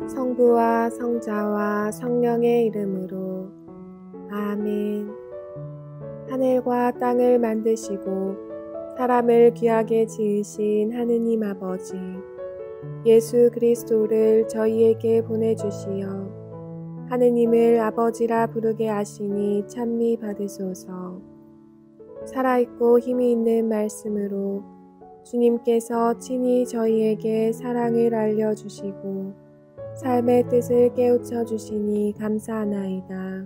성부와 성자와 성령의 이름으로 아멘. 하늘과 땅을 만드시고 사람을 귀하게 지으신 하느님 아버지, 예수 그리스도를 저희에게 보내주시어 하느님을 아버지라 부르게 하시니 찬미 받으소서. 살아있고 힘이 있는 말씀으로 주님께서 친히 저희에게 사랑을 알려주시고 삶의 뜻을 깨우쳐 주시니 감사하나이다.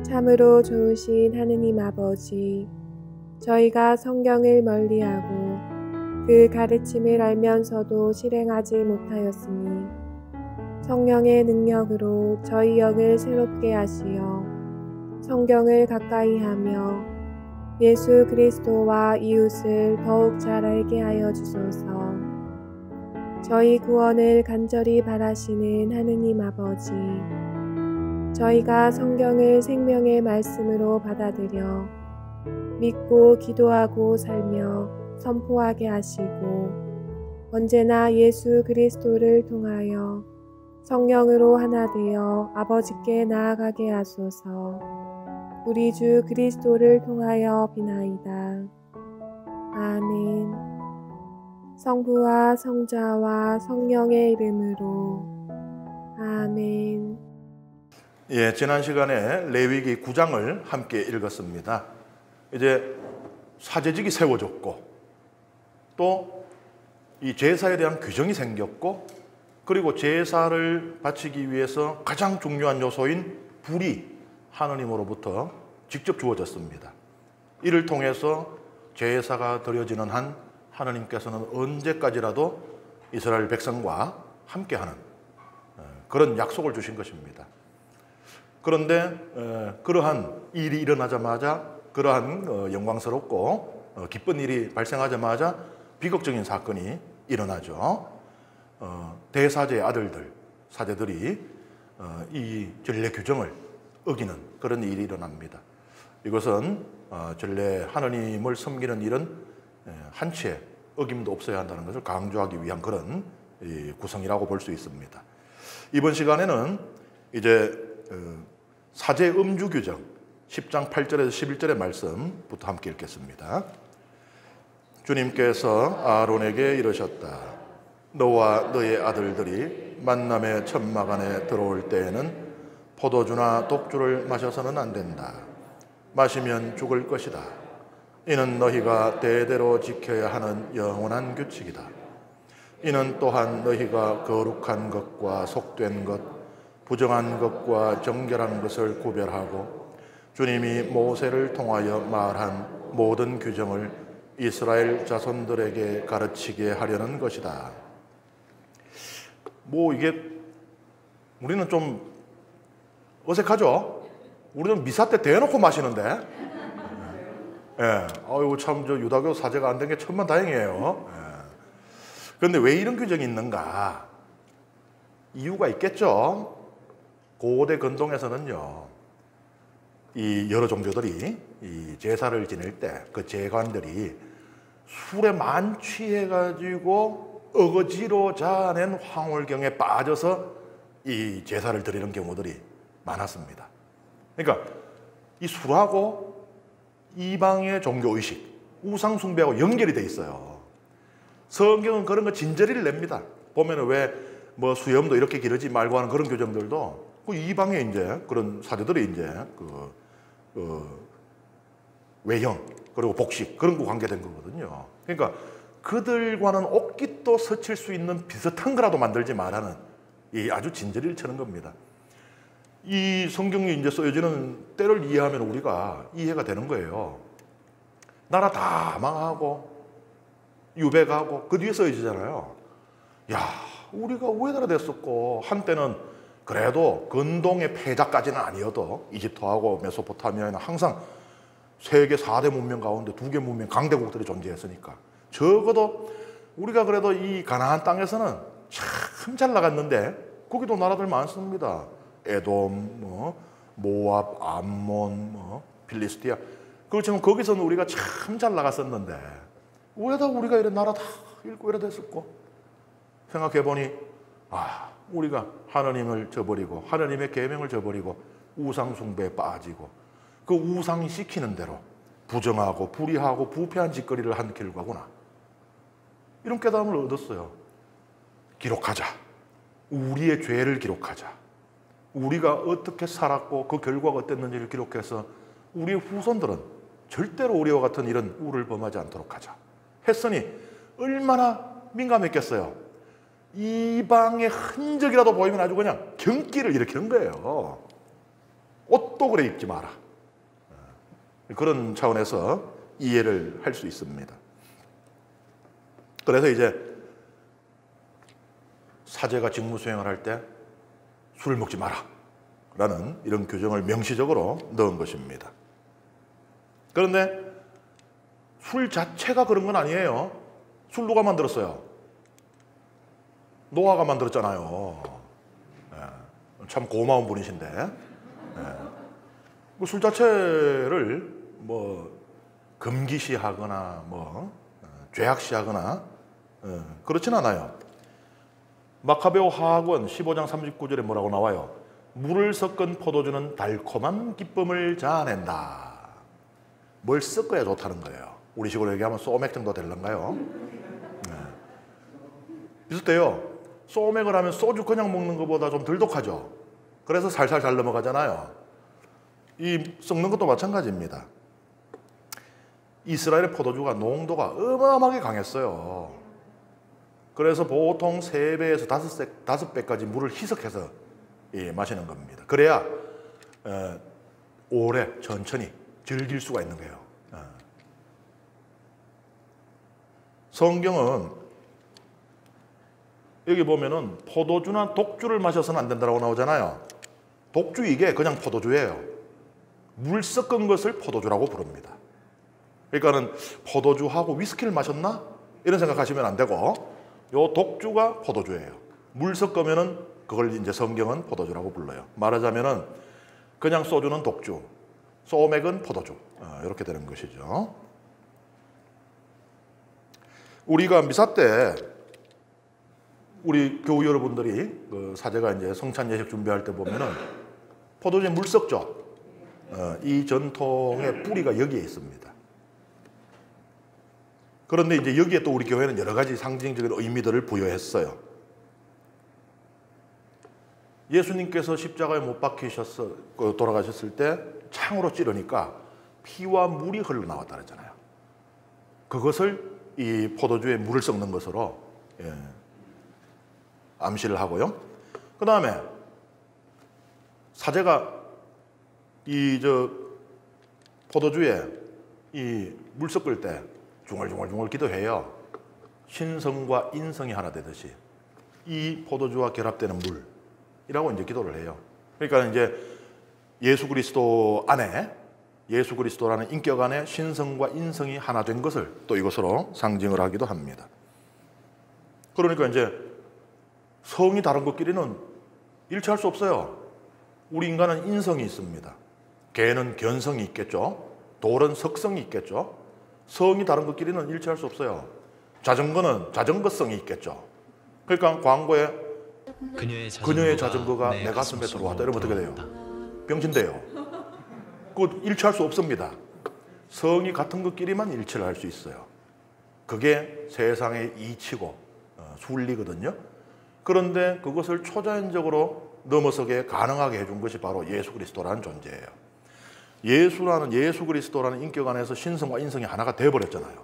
참으로 좋으신 하느님 아버지, 저희가 성경을 멀리하고 그 가르침을 알면서도 실행하지 못하였으니 성령의 능력으로 저희 영을 새롭게 하시어 성경을 가까이 하며 예수 그리스도와 이웃을 더욱 잘 알게 하여 주소서. 저희 구원을 간절히 바라시는 하느님 아버지, 저희가 성경을 생명의 말씀으로 받아들여 믿고 기도하고 살며 선포하게 하시고 언제나 예수 그리스도를 통하여 성령으로 하나 되어 아버지께 나아가게 하소서. 우리 주 그리스도를 통하여 비나이다. 아멘. 성부와 성자와 성령의 이름으로 아멘. 예, 지난 시간에 레위기 9장을 함께 읽었습니다. 이제 사제직이 세워졌고 또 이 제사에 대한 규정이 생겼고 그리고 제사를 바치기 위해서 가장 중요한 요소인 불이 하느님으로부터 직접 주어졌습니다. 이를 통해서 제사가 드려지는 한 하느님께서는 언제까지라도 이스라엘 백성과 함께하는 그런 약속을 주신 것입니다. 그런데 그러한 일이 일어나자마자 그러한 영광스럽고 기쁜 일이 발생하자마자 비극적인 사건이 일어나죠. 대사제의 아들들, 사제들이 이 전례 규정을 어기는 그런 일이 일어납니다. 이것은 전례 하느님을 섬기는 일은 한치의 어김도 없어야 한다는 것을 강조하기 위한 그런 구성이라고 볼 수 있습니다. 이번 시간에는 이제 사제 음주 규정 10장 8절에서 11절의 말씀부터 함께 읽겠습니다. 주님께서 아론에게 이르셨다. 너와 너의 아들들이 만남의 천막 안에 들어올 때에는 포도주나 독주를 마셔서는 안 된다. 마시면 죽을 것이다. 이는 너희가 대대로 지켜야 하는 영원한 규칙이다. 이는 또한 너희가 거룩한 것과 속된 것, 부정한 것과 정결한 것을 구별하고 주님이 모세를 통하여 말한 모든 규정을 이스라엘 자손들에게 가르치게 하려는 것이다. 이게 우리는 좀 어색하죠? 우리는 미사 때 대놓고 마시는데 예, 아이고 참 저 유다교 사제가 안 된 게 천만다행이에요. 그런데 왜 이런 규정이 있는가? 이유가 있겠죠. 고대 근동에서는요, 이 여러 종교들이 이 제사를 지낼 때 그 제관들이 술에 만취해가지고 어거지로 자낸 황홀경에 빠져서 이 제사를 드리는 경우들이 많았습니다. 그러니까 이 술하고 이방의 종교의식, 우상숭배하고 연결이 돼 있어요. 성경은 그런 거 진저리를 냅니다. 보면은 왜 수염도 이렇게 기르지 말고 하는 그런 규정들도 그 이방의 이제 그런 사제들이 이제 외형 그리고 복식 그런 거 관계된 거거든요. 그러니까 그들과는 옷깃도 스칠 수 있는 비슷한 거라도 만들지 말라는 이 아주 진저리를 쳐는 겁니다. 이 성경이 이제 쓰여지는 때를 이해하면 우리가 이해가 되는 거예요. 나라 다 망하고 유배가고 그 뒤에 쓰여지잖아요. 야, 우리가 우리나라 됐었고 한때는 그래도 근동의 패자까지는 아니어도 이집트하고 메소포타미아에는 항상 세계 4대 문명 가운데 2개 문명 강대국들이 존재했으니까 적어도 우리가 그래도 이 가나안 땅에서는 참 잘 나갔는데 거기도 나라들 많습니다. 에돔, 모압, 암몬, 필리스티아. 그렇지만 거기서는 우리가 참 잘 나갔었는데 왜다 우리가 이런 나라 다 잃고 이래 됐었고 생각해보니 우리가 하나님을 저버리고 하나님의 계명을 저버리고 우상 숭배에 빠지고 그 우상이 시키는 대로 부정하고 불의하고 부패한 짓거리를 한 결과구나. 이런 깨달음을 얻었어요. 기록하자. 우리의 죄를 기록하자. 우리가 어떻게 살았고 그 결과가 어땠는지를 기록해서 우리의 후손들은 절대로 우리와 같은 이런 우를 범하지 않도록 하자 했으니 얼마나 민감했겠어요. 이방의 흔적이라도 보이면 아주 그냥 경기를 일으키는 거예요. 옷도 그래 입지 마라. 그런 차원에서 이해를 할 수 있습니다. 그래서 이제 사제가 직무 수행을 할 때 술을 먹지 마라 라는 이런 규정을 명시적으로 넣은 것입니다. 그런데 술 자체가 그런 건 아니에요. 술 누가 만들었어요? 노아가 만들었잖아요. 참 고마운 분이신데 술 자체를 뭐 금기시하거나 뭐 죄악시하거나 그렇진 않아요. 마카베오 하학원 15장 39절에 뭐라고 나와요? 물을 섞은 포도주는 달콤한 기쁨을 자아낸다. 뭘 섞어야 좋다는 거예요. 우리식으로 얘기하면 소맥 정도 될런가요? 비슷해요. 소맥을 하면 소주 그냥 먹는 것보다 좀 덜 독하죠. 그래서 살살 잘 넘어가잖아요. 이 섞는 것도 마찬가지입니다. 이스라엘의 포도주가 농도가 어마어마하게 강했어요. 그래서 보통 3배에서 5배까지 물을 희석해서 마시는 겁니다. 그래야 오래 천천히 즐길 수가 있는 거예요. 성경은 여기 보면은 포도주나 독주를 마셔서는 안 된다고 나오잖아요. 독주 이게 그냥 포도주예요. 물 섞은 것을 포도주라고 부릅니다. 그러니까는 포도주하고 위스키를 마셨나? 이런 생각하시면 안 되고 요 독주가 포도주예요. 물 섞으면은 그걸 이제 성경은 포도주라고 불러요. 말하자면은 그냥 소주는 독주, 소맥은 포도주 이렇게 되는 것이죠. 우리가 미사 때 우리 교우 여러분들이 그 사제가 이제 성찬 예식 준비할 때 보면은 포도주에 물 섞죠. 이 전통의 뿌리가 여기에 있습니다. 그런데 이제 여기에 또 우리 교회는 여러 가지 상징적인 의미들을 부여했어요. 예수님께서 십자가에 못 박히셔서 돌아가셨을 때 창으로 찌르니까 피와 물이 흘러나왔다 그랬잖아요. 그것을 이 포도주에 물을 섞는 것으로 암시를 하고요. 그 다음에 사제가 이 포도주에 이 물 섞을 때 중얼중얼 기도해요. 신성과 인성이 하나 되듯이 이 포도주와 결합되는 물이라고 이제 기도를 해요. 그러니까 이제 예수 그리스도 안에 예수 그리스도라는 인격 안에 신성과 인성이 하나 된 것을 또 이것으로 상징을 하기도 합니다. 그러니까 이제 성이 다른 것끼리는 일치할 수 없어요. 우리 인간은 인성이 있습니다. 개는 견성이 있겠죠. 돌은 석성이 있겠죠. 성이 다른 것끼리는 일치할 수 없어요. 자전거는 자전거성이 있겠죠. 그러니까 광고에 그녀의 자전거가 내 가슴에 들어왔다 이러면 어떻게 돼요? 병신돼요. 그거 일치할 수 없습니다. 성이 같은 것끼리만 일치를 할 수 있어요. 그게 세상의 이치고 순리거든요. 그런데 그것을 초자연적으로 넘어서게 가능하게 해준 것이 바로 예수 그리스도라는 존재예요. 예수 그리스도라는 인격 안에서 신성과 인성이 하나가 되어버렸잖아요.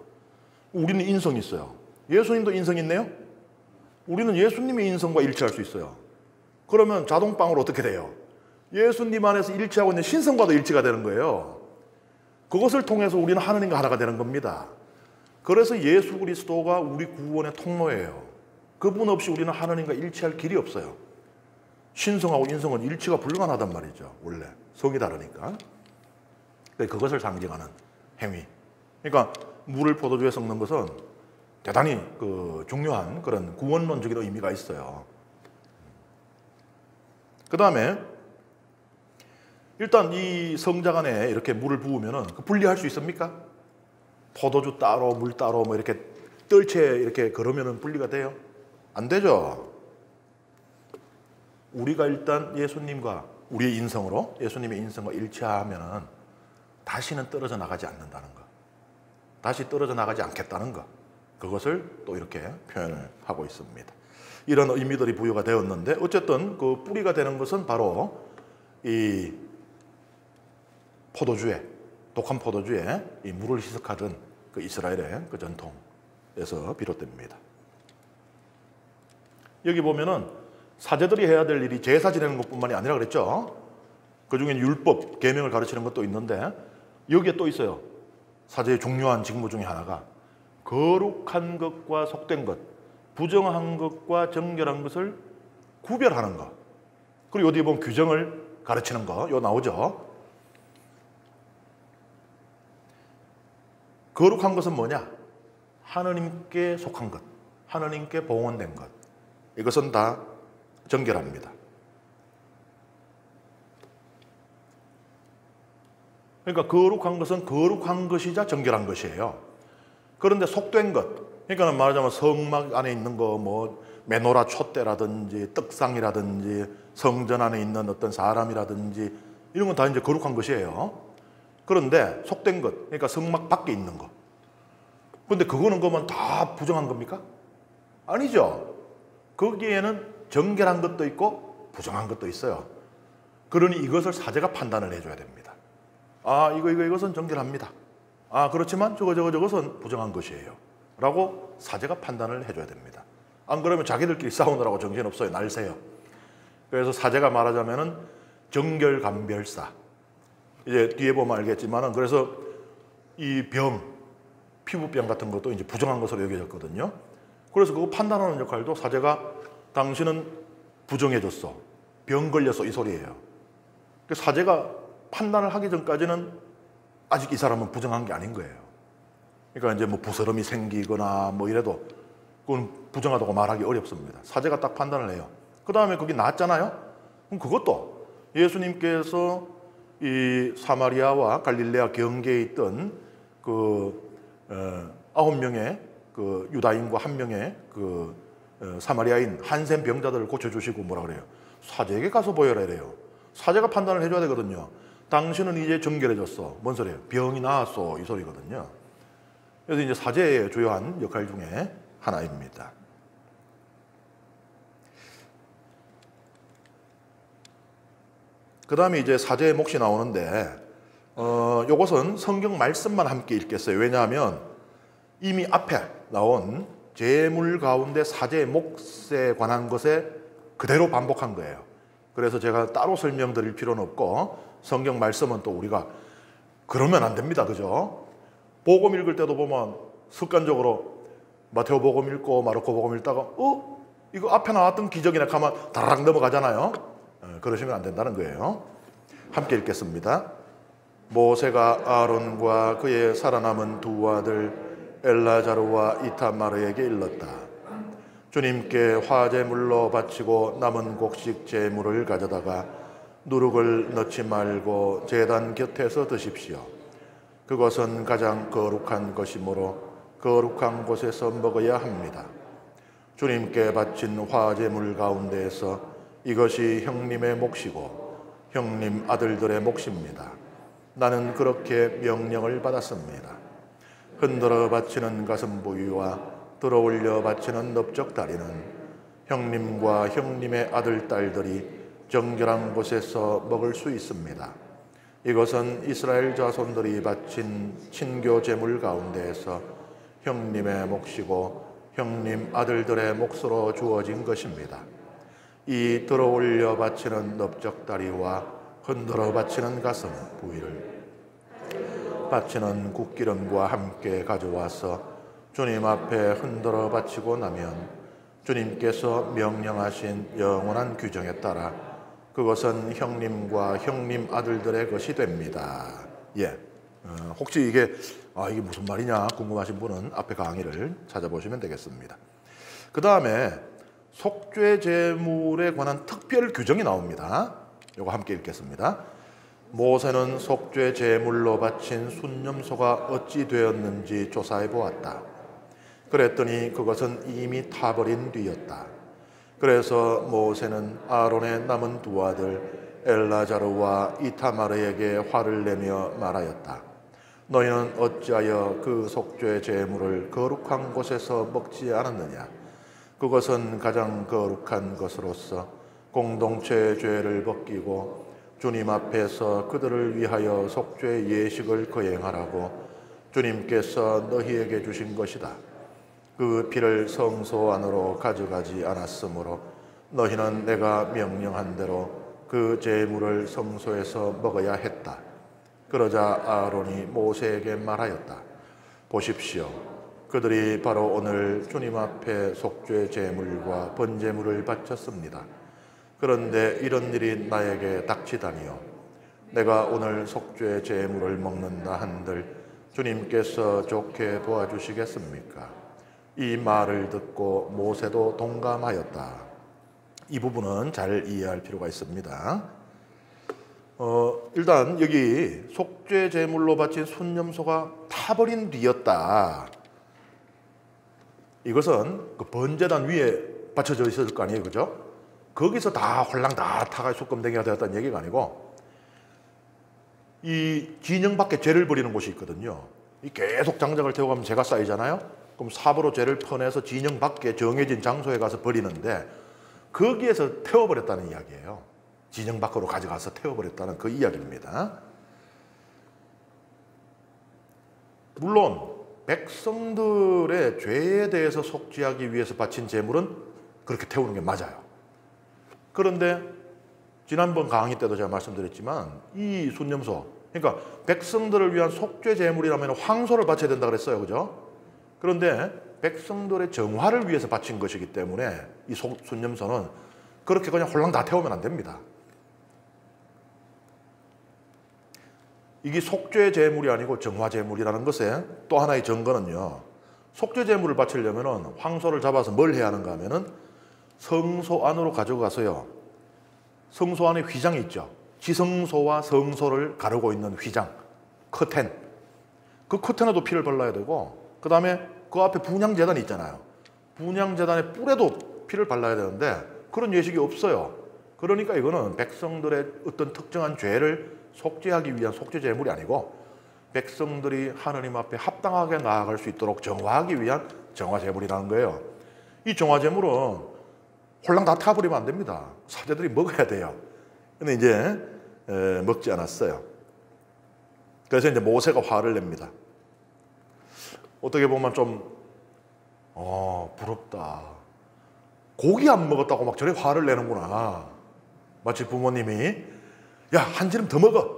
우리는 인성이 있어요. 예수님도 인성이 있네요. 우리는 예수님의 인성과 일치할 수 있어요. 그러면 자동방으로 어떻게 돼요? 예수님 안에서 일치하고 있는 신성과도 일치가 되는 거예요. 그것을 통해서 우리는 하나님과 하나가 되는 겁니다. 그래서 예수 그리스도가 우리 구원의 통로예요. 그분 없이 우리는 하나님과 일치할 길이 없어요. 신성하고 인성은 일치가 불가능하단 말이죠. 원래 성이 다르니까. 그것을 상징하는 행위. 그러니까 물을 포도주에 섞는 것은 대단히 중요한 그런 구원론적인 의미가 있어요. 그 다음에 일단 이 성작 안에 이렇게 물을 부으면은 분리할 수 있습니까? 포도주 따로 물 따로 뭐 이렇게 떨채 이렇게 걸으면은 분리가 돼요? 안 되죠. 우리가 일단 예수님과 우리의 인성으로 예수님의 인성과 일치하면은 다시는 떨어져 나가지 않는다는 것, 다시 떨어져 나가지 않겠다는 것, 그것을 또 이렇게 표현을 하고 있습니다. 이런 의미들이 부여가 되었는데 어쨌든 그 뿌리가 되는 것은 바로 이 포도주에, 독한 포도주에 이 물을 희석하던 그 이스라엘의 그 전통에서 비롯됩니다. 여기 보면은 사제들이 해야 될 일이 제사 지내는 것뿐만이 아니라 그랬죠. 그 중에 율법, 계명을 가르치는 것도 있는데 여기에 또 있어요. 사제의 중요한 직무 중에 하나가 거룩한 것과 속된 것, 부정한 것과 정결한 것을 구별하는 것. 그리고 어디 보면 규정을 가르치는 거, 요 나오죠. 거룩한 것은 뭐냐? 하느님께 속한 것, 하느님께 봉헌된 것. 이것은 다 정결합니다. 그러니까 거룩한 것은 거룩한 것이자 정결한 것이에요. 그런데 속된 것, 그러니까 말하자면 성막 안에 있는 거, 뭐 메노라 촛대라든지 떡상이라든지 성전 안에 있는 어떤 사람이라든지 이런 건 다 이제 거룩한 것이에요. 그런데 속된 것, 그러니까 성막 밖에 있는 거. 그런데 그거는 그러면 다 부정한 겁니까? 아니죠. 거기에는 정결한 것도 있고 부정한 것도 있어요. 그러니 이것을 사제가 판단을 해줘야 됩니다. 아, 이것은 정결합니다. 아, 그렇지만 저것은 부정한 것이에요. 라고 사제가 판단을 해줘야 됩니다. 안 그러면 자기들끼리 싸우느라고 정신없어요. 날새요. 그래서 사제가 말하자면은 정결감별사. 이제 뒤에 보면 알겠지만은 그래서 이 병, 피부병 같은 것도 이제 부정한 것으로 여겨졌거든요. 그래서 그거 판단하는 역할도 사제가 당신은 부정해졌어. 병 걸렸어. 이 소리예요. 사제가 판단을 하기 전까지는 아직 이 사람은 부정한 게 아닌 거예요. 그러니까 이제 뭐 부스럼이 생기거나 뭐 이래도 그건 부정하다고 말하기 어렵습니다. 사제가 딱 판단을 해요. 그 다음에 그게 나았잖아요. 그럼 그것도 예수님께서 이 사마리아와 갈릴레아 경계에 있던 그 9명의 그 유다인과 1명의 그 사마리아인 한센 병자들을 고쳐주시고 뭐라 그래요? 사제에게 가서 보여라 이래요. 사제가 판단을 해줘야 되거든요. 당신은 이제 정결해졌어. 뭔 소리예요? 병이 나았어. 이 소리거든요. 그래서 이제 사제의 주요한 역할 중에 하나입니다. 그 다음에 이제 사제의 몫이 나오는데 요것은 성경 말씀만 함께 읽겠어요. 왜냐하면 이미 앞에 나온 제물 가운데 사제의 몫에 관한 것에 그대로 반복한 거예요. 그래서 제가 따로 설명드릴 필요는 없고 성경 말씀은 또 우리가 그러면 안 됩니다. 그죠? 복음 읽을 때도 보면 습관적으로 마테오 복음 읽고 마르코 복음 읽다가 이거 앞에 나왔던 기적이나 하면 다락 넘어가잖아요. 그러시면 안 된다는 거예요. 함께 읽겠습니다. 모세가 아론과 그의 살아남은 두 아들 엘라자르와 이타마르에게 일렀다. 주님께 화제물로 바치고 남은 곡식 제물을 가져다가 누룩을 넣지 말고 제단 곁에서 드십시오. 그것은 가장 거룩한 것이므로 거룩한 곳에서 먹어야 합니다. 주님께 바친 화제물 가운데에서 이것이 형님의 몫이고 형님 아들들의 몫입니다. 나는 그렇게 명령을 받았습니다. 흔들어 바치는 가슴 부위와 들어올려 바치는 넓적 다리는 형님과 형님의 아들, 딸들이 정결한 곳에서 먹을 수 있습니다. 이것은 이스라엘 자손들이 바친 친교 제물 가운데에서 형님의 몫이고 형님 아들들의 몫으로 주어진 것입니다. 이 들어올려 바치는 넓적 다리와 흔들어 바치는 가슴 부위를 바치는 국기름과 함께 가져와서 주님 앞에 흔들어 바치고 나면 주님께서 명령하신 영원한 규정에 따라 그것은 형님과 형님 아들들의 것이 됩니다. 예. 혹시 이게 무슨 말이냐 궁금하신 분은 앞에 강의를 찾아보시면 되겠습니다. 그 다음에 속죄 제물에 관한 특별 규정이 나옵니다. 이거 함께 읽겠습니다. 모세는 속죄 제물로 바친 순념소가 어찌 되었는지 조사해 보았다. 그랬더니 그것은 이미 타버린 뒤였다. 그래서 모세는 아론의 남은 두 아들 엘라자르와 이타마르에게 화를 내며 말하였다. 너희는 어찌하여 그 속죄 제물을 거룩한 곳에서 먹지 않았느냐? 그것은 가장 거룩한 것으로서 공동체의 죄를 벗기고 주님 앞에서 그들을 위하여 속죄 예식을 거행하라고 주님께서 너희에게 주신 것이다. 그 피를 성소 안으로 가져가지 않았으므로 너희는 내가 명령한 대로 그 제물을 성소에서 먹어야 했다. 그러자 아론이 모세에게 말하였다. 보십시오. 그들이 바로 오늘 주님 앞에 속죄 제물과 번제물을 바쳤습니다. 그런데 이런 일이 나에게 닥치다니요. 내가 오늘 속죄 제물을 먹는다 한들 주님께서 좋게 도와주시겠습니까? 이 말을 듣고 모세도 동감하였다. 이 부분은 잘 이해할 필요가 있습니다. 일단 여기 속죄 제물로 바친 순념소가 타버린 뒤였다. 이것은 그 번제단 위에 받쳐져 있었을 거 아니에요, 그죠? 거기서 다 홀랑 다 타가 숯검댕이가 되었다는 얘기가 아니고 이 진영 밖에 죄를 버리는 곳이 있거든요. 이 계속 장작을 태워가면 죄가 쌓이잖아요. 그럼 삽으로 죄를 퍼내서 진영 밖에 정해진 장소에 가서 버리는데 거기에서 태워버렸다는 이야기예요. 진영 밖으로 가져가서 태워버렸다는 그 이야기입니다. 물론 백성들의 죄에 대해서 속죄하기 위해서 바친 제물은 그렇게 태우는 게 맞아요. 그런데 지난번 강의 때도 제가 말씀드렸지만 이 순념소, 그러니까 백성들을 위한 속죄 제물이라면 황소를 바쳐야 된다 그랬어요, 그죠? 그런데 백성들의 정화를 위해서 바친 것이기 때문에 이 순념소는 그렇게 그냥 홀랑 다 태우면 안 됩니다. 이게 속죄 제물이 아니고 정화 제물이라는 것에 또 하나의 증거는요. 속죄 제물을 바치려면 황소를 잡아서 뭘 해야 하는가 하면은 성소 안으로 가져가서요. 성소 안에 휘장이 있죠. 지성소와 성소를 가르고 있는 휘장, 커튼. 그 커튼에도 피를 발라야 되고 그 다음에 그 앞에 분향제단이 있잖아요. 분향제단의 뿔에도 피를 발라야 되는데 그런 예식이 없어요. 그러니까 이거는 백성들의 어떤 특정한 죄를 속죄하기 위한 속죄 제물이 아니고 백성들이 하느님 앞에 합당하게 나아갈 수 있도록 정화하기 위한 정화 제물이라는 거예요. 이 정화 제물은 홀랑 다 타버리면 안 됩니다. 사제들이 먹어야 돼요. 근데 이제 먹지 않았어요. 그래서 이제 모세가 화를 냅니다. 어떻게 보면 좀 부럽다. 고기 안 먹었다고 막 저래 화를 내는구나. 마치 부모님이 야, 한 지름 더 먹어.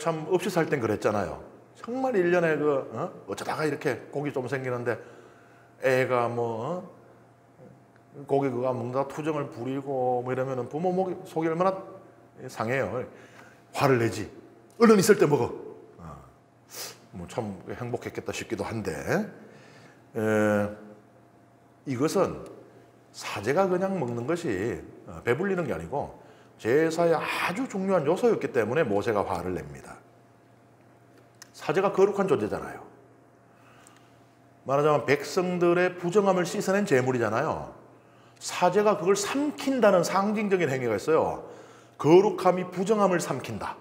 참 없이 살 땐 그랬잖아요. 정말 1년에 어쩌다가 이렇게 고기 좀 생기는데 애가 고기 그거 안 먹는다 투정을 부리고 이러면은 부모 속이 얼마나 상해요. 화를 내지. 얼른 있을 때 먹어. 참 행복했겠다 싶기도 한데 이것은 사제가 그냥 먹는 것이 배불리는 게 아니고 제사의 아주 중요한 요소였기 때문에 모세가 화를 냅니다. 사제가 거룩한 존재잖아요. 말하자면 백성들의 부정함을 씻어낸 제물이잖아요. 사제가 그걸 삼킨다는 상징적인 행위가 있어요. 거룩함이 부정함을 삼킨다.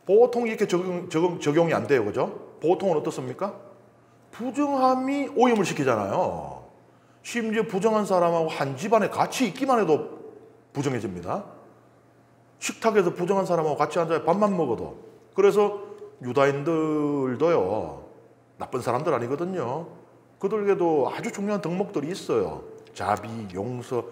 보통 이렇게 적용이 안 돼요, 그죠? 보통은 어떻습니까? 부정함이 오염을 시키잖아요. 심지어 부정한 사람하고 한 집안에 같이 있기만 해도 부정해집니다. 식탁에서 부정한 사람하고 같이 앉아서 밥만 먹어도. 그래서 유다인들도요, 나쁜 사람들 아니거든요. 그들에게도 아주 중요한 덕목들이 있어요. 자비, 용서,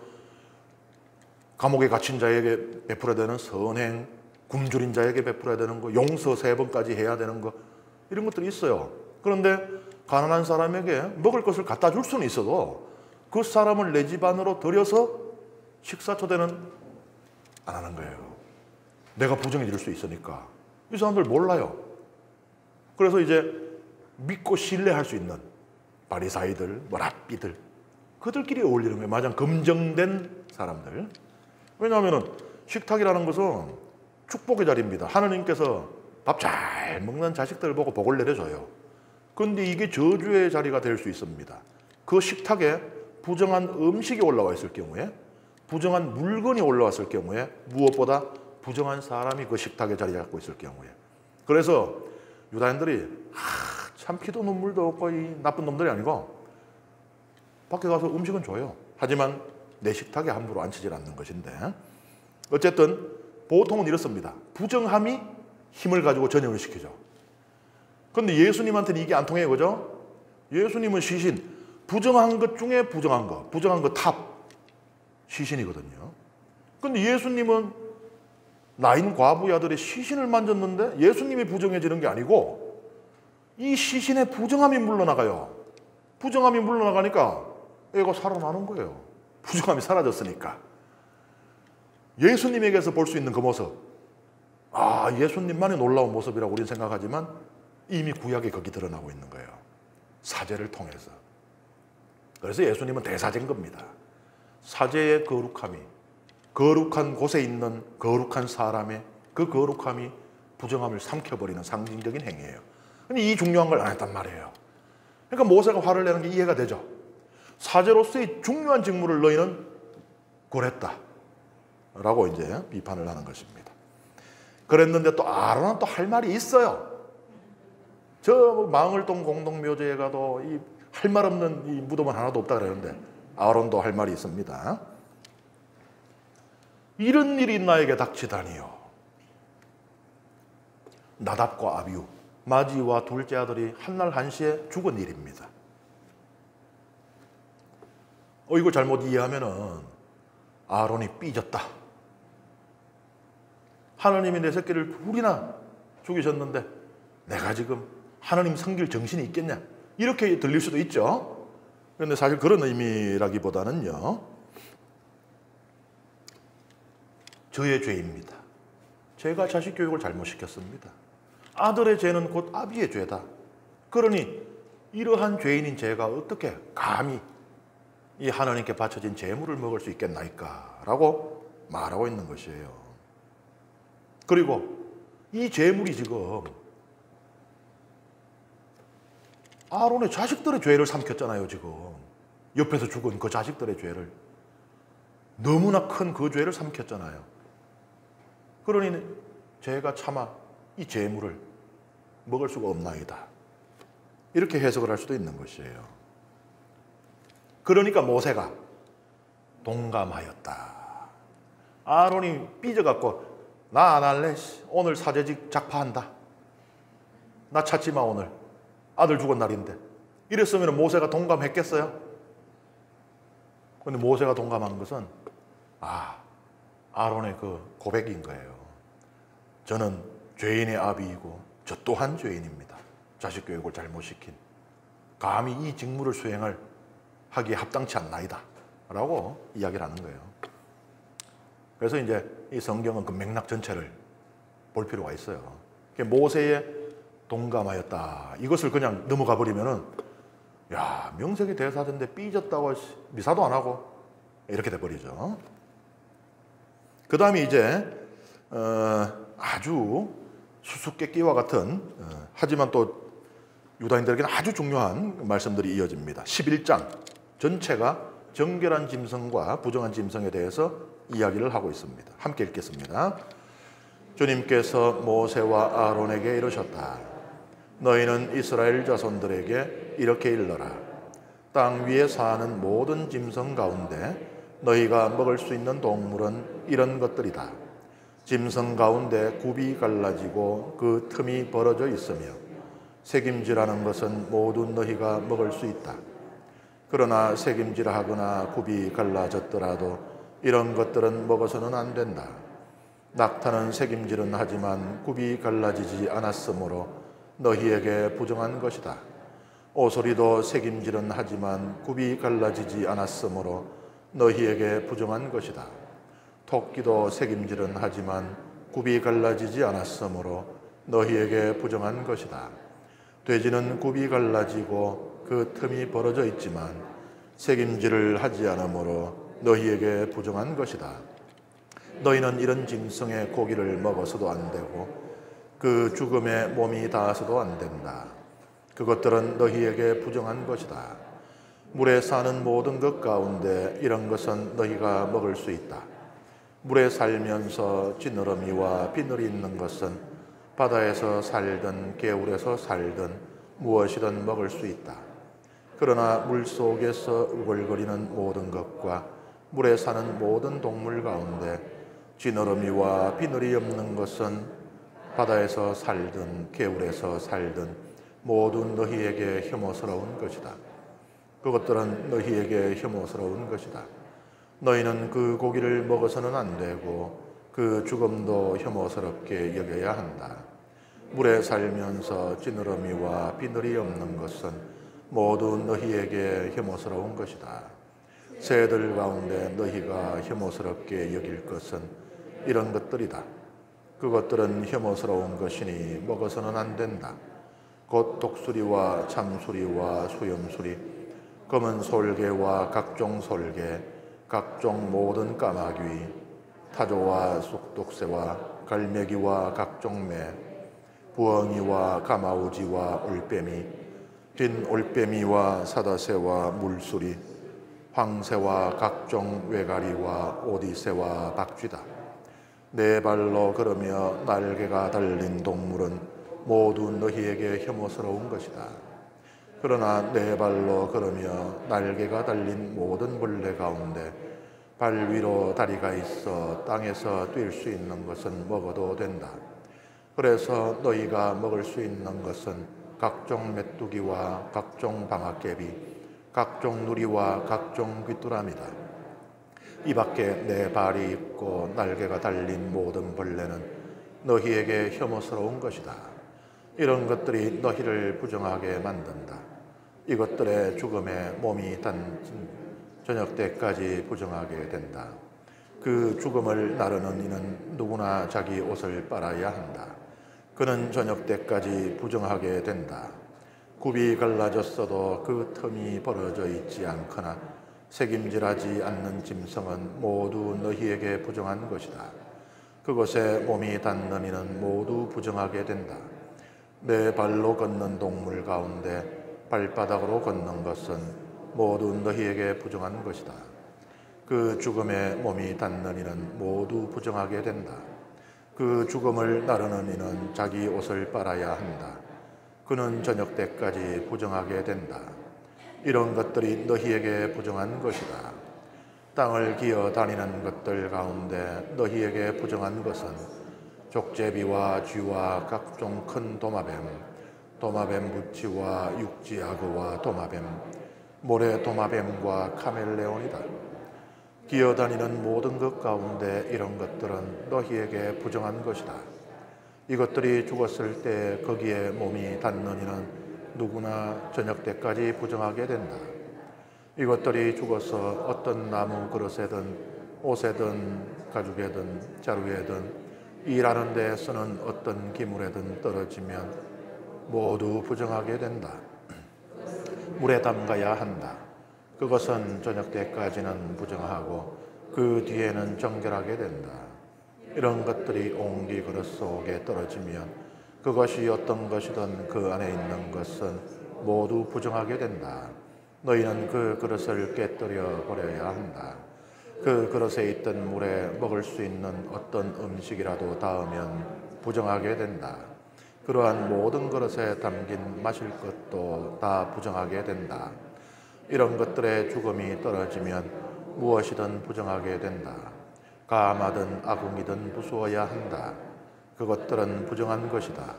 감옥에 갇힌 자에게 베풀어야 되는 선행, 굶주린 자에게 베풀어야 되는 거, 용서 3번까지 해야 되는 거, 이런 것들이 있어요. 그런데 가난한 사람에게 먹을 것을 갖다 줄 수는 있어도 그 사람을 내 집 안으로 들여서 식사 초대는 안 하는 거예요. 내가 부정해질 수 있으니까. 이 사람들 몰라요. 그래서 이제 믿고 신뢰할 수 있는 바리사이들, 랍비들, 그들끼리 어울리는 거예요. 마냥 검증된 사람들. 왜냐하면 식탁이라는 것은 축복의 자리입니다. 하느님께서 밥 잘 먹는 자식들을 보고 복을 내려줘요. 그런데 이게 저주의 자리가 될 수 있습니다. 그 식탁에 부정한 음식이 올라와 있을 경우에, 부정한 물건이 올라왔을 경우에, 무엇보다 부정한 사람이 그 식탁에 자리 잡고 있을 경우에. 그래서 유다인들이 참 피도 눈물도 없고 이 나쁜 놈들이 아니고 밖에 가서 음식은 줘요. 하지만 내 식탁에 함부로 앉히질 않는 것인데, 어쨌든 보통은 이렇습니다. 부정함이 힘을 가지고 전염을 시키죠. 그런데 예수님한테는 이게 안 통해요. 그죠? 예수님은 시신, 부정한 것 중에 부정한 것 탑, 시신이거든요. 그런데 예수님은 나인 과부의 아들의 시신을 만졌는데 예수님이 부정해지는 게 아니고 이 시신에 부정함이 물러나가요. 부정함이 물러나가니까 애가 살아나는 거예요. 부정함이 사라졌으니까. 예수님에게서 볼 수 있는 그 모습, 예수님만의 놀라운 모습이라고 우리는 생각하지만 이미 구약에 거기 드러나고 있는 거예요. 사제를 통해서. 그래서 예수님은 대사제인 겁니다. 사제의 거룩함이, 거룩한 곳에 있는 거룩한 사람의 그 거룩함이 부정함을 삼켜버리는 상징적인 행위예요. 근데 이 중요한 걸 안 했단 말이에요. 그러니까 모세가 화를 내는 게 이해가 되죠. 사제로서의 중요한 직무를 너희는 고랬다 라고 이제 비판을 하는 것입니다. 그랬는데 또 아론은 또 할 말이 있어요. 저 망을동 공동묘지에 가도 이 할 말 없는 이 무덤은 하나도 없다 그러는데 아론도 할 말이 있습니다. 이런 일이 나에게 닥치다니요. 나답과 아비후, 마지와 둘째 아들이 한날 한시에 죽은 일입니다. 이걸 잘못 이해하면은 아론이 삐졌다. 하나님이 내 새끼를 둘이나 죽이셨는데 내가 지금 하나님 섬길 정신이 있겠냐? 이렇게 들릴 수도 있죠. 그런데 사실 그런 의미라기보다는요, 저의 죄입니다. 제가 자식 교육을 잘못시켰습니다. 아들의 죄는 곧 아비의 죄다. 그러니 이러한 죄인인 제가 어떻게 감히 이 하나님께 바쳐진 제물을 먹을 수 있겠나이까? 라고 말하고 있는 것이에요. 그리고 이 제물이 지금 아론의 자식들의 죄를 삼켰잖아요. 지금 옆에서 죽은 그 자식들의 죄를, 너무나 큰 그 죄를 삼켰잖아요. 그러니 제가 차마 이 제물을 먹을 수가 없나이다. 이렇게 해석을 할 수도 있는 것이에요. 그러니까 모세가 동감하였다. 아론이 삐져갖고 나 안 할래. 오늘 사제직 작파한다. 나 찾지 마 오늘. 아들 죽은 날인데. 이랬으면 모세가 동감했겠어요? 그런데 모세가 동감한 것은 아론의 그 고백인 거예요. 저는 죄인의 아비이고 저 또한 죄인입니다. 자식 교육을 잘못시킨. 감히 이 직무를 하기에 합당치 않나이다 라고 이야기를 하는 거예요. 그래서 이제 이 성경은 그 맥락 전체를 볼 필요가 있어요. 모세의 동감하였다. 이것을 그냥 넘어가 버리면은 명색이 대사인데 삐졌다고 미사도 안 하고 이렇게 돼버리죠. 그 다음에 이제 아주 수수께끼와 같은 하지만 또 유다인들에게는 아주 중요한 말씀들이 이어집니다. 11장 전체가 정결한 짐승과 부정한 짐승에 대해서 이야기를 하고 있습니다. 함께 읽겠습니다. 주님께서 모세와 아론에게 이르셨다. 너희는 이스라엘 자손들에게 이렇게 일러라. 땅 위에 사는 모든 짐승 가운데 너희가 먹을 수 있는 동물은 이런 것들이다. 짐승 가운데 굽이 갈라지고 그 틈이 벌어져 있으며 새김질하는 것은 모두 너희가 먹을 수 있다. 그러나 새김질하거나 굽이 갈라졌더라도 이런 것들은 먹어서는 안 된다. 낙타는 새김질은 하지만 굽이 갈라지지 않았으므로 너희에게 부정한 것이다. 오소리도 새김질은 하지만 굽이 갈라지지 않았으므로 너희에게 부정한 것이다. 토끼도 새김질은 하지만 굽이 갈라지지 않았으므로 너희에게 부정한 것이다. 돼지는 굽이 갈라지고 그 틈이 벌어져 있지만 새김질을 하지 않으므로 너희에게 부정한 것이다. 너희는 이런 짐승의 고기를 먹어서도 안 되고 그 죽음에 몸이 닿아서도 안 된다. 그것들은 너희에게 부정한 것이다. 물에 사는 모든 것 가운데 이런 것은 너희가 먹을 수 있다. 물에 살면서 지느러미와 비늘이 있는 것은 바다에서 살든 개울에서 살든 무엇이든 먹을 수 있다. 그러나 물 속에서 우글거리는 모든 것과 물에 사는 모든 동물 가운데 지느러미와 비늘이 없는 것은 바다에서 살든 개울에서 살든 모두 너희에게 혐오스러운 것이다. 그것들은 너희에게 혐오스러운 것이다. 너희는 그 고기를 먹어서는 안 되고 그 죽음도 혐오스럽게 여겨야 한다. 물에 살면서 지느러미와 비늘이 없는 것은 모두 너희에게 혐오스러운 것이다. 새들 가운데 너희가 혐오스럽게 여길 것은 이런 것들이다. 그것들은 혐오스러운 것이니 먹어서는 안 된다. 곧 독수리와 참수리와 수염수리, 검은 솔개와 각종 솔개, 각종 모든 까마귀, 타조와 쑥독새와 갈매기와 각종 매, 부엉이와 가마우지와 올빼미, 긴 올빼미와 사다새와 물수리, 황새와 각종 외가리와 오디새와 박쥐다. 네 발로 걸으며 날개가 달린 동물은 모두 너희에게 혐오스러운 것이다. 그러나 네 발로 걸으며 날개가 달린 모든 벌레 가운데 발 위로 다리가 있어 땅에서 뛸 수 있는 것은 먹어도 된다. 그래서 너희가 먹을 수 있는 것은 각종 메뚜기와 각종 방앗개비, 각종 누리와 각종 귀뚜라미다. 이 밖에 네 발이 있고 날개가 달린 모든 벌레는 너희에게 혐오스러운 것이다. 이런 것들이 너희를 부정하게 만든다. 이것들의 죽음에 몸이 단 저녁 때까지 부정하게 된다. 그 죽음을 나르는 이는 누구나 자기 옷을 빨아야 한다. 그는 저녁 때까지 부정하게 된다. 굽이 갈라졌어도 그 틈이 벌어져 있지 않거나 새김질하지 않는 짐승은 모두 너희에게 부정한 것이다. 그것에 몸이 닿는 이는 모두 부정하게 된다. 내 발로 걷는 동물 가운데 발바닥으로 걷는 것은 모두 너희에게 부정한 것이다. 그 죽음에 몸이 닿는 이는 모두 부정하게 된다. 그 죽음을 나르는 이는 자기 옷을 빨아야 한다. 그는 저녁 때까지 부정하게 된다. 이런 것들이 너희에게 부정한 것이다. 땅을 기어 다니는 것들 가운데 너희에게 부정한 것은 족제비와 쥐와 각종 큰 도마뱀, 도마뱀 부치와 육지아구와 도마뱀, 모래 도마뱀과 카멜레온이다. 기어다니는 모든 것 가운데 이런 것들은 너희에게 부정한 것이다. 이것들이 죽었을 때 거기에 몸이 닿는 이는 누구나 저녁 때까지 부정하게 된다. 이것들이 죽어서 어떤 나무 그릇에든 옷에든 가죽에든 자루에든 일하는 데 쓰는 어떤 기물에든 떨어지면 모두 부정하게 된다. 물에 담가야 한다. 그것은 저녁 때까지는 부정하고 그 뒤에는 정결하게 된다. 이런 것들이 옹기 그릇 속에 떨어지면 그것이 어떤 것이든 그 안에 있는 것은 모두 부정하게 된다. 너희는 그 그릇을 깨뜨려 버려야 한다. 그 그릇에 있던 물에 먹을 수 있는 어떤 음식이라도 닿으면 부정하게 된다. 그러한 모든 그릇에 담긴 마실 것도 다 부정하게 된다. 이런 것들의 죽음이 떨어지면 무엇이든 부정하게 된다. 가마든 아궁이든 부수어야 한다. 그것들은 부정한 것이다.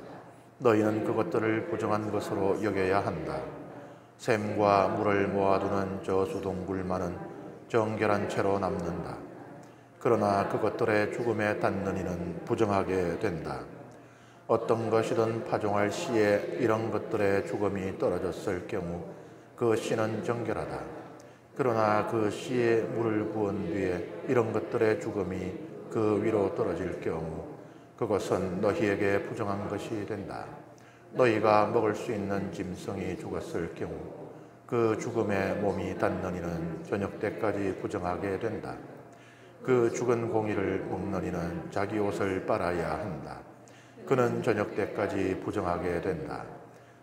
너희는 그것들을 부정한 것으로 여겨야 한다. 샘과 물을 모아두는 저수동굴만은 정결한 채로 남는다. 그러나 그것들의 죽음에 닿는 이는 부정하게 된다. 어떤 것이든 파종할 시에 이런 것들의 죽음이 떨어졌을 경우 그 씨는 정결하다. 그러나 그 씨에 물을 부은 뒤에 이런 것들의 죽음이 그 위로 떨어질 경우 그것은 너희에게 부정한 것이 된다. 너희가 먹을 수 있는 짐승이 죽었을 경우 그 죽음에 몸이 닿는 이는 저녁 때까지 부정하게 된다. 그 죽은 공이를 먹는 이는 자기 옷을 빨아야 한다. 그는 저녁 때까지 부정하게 된다.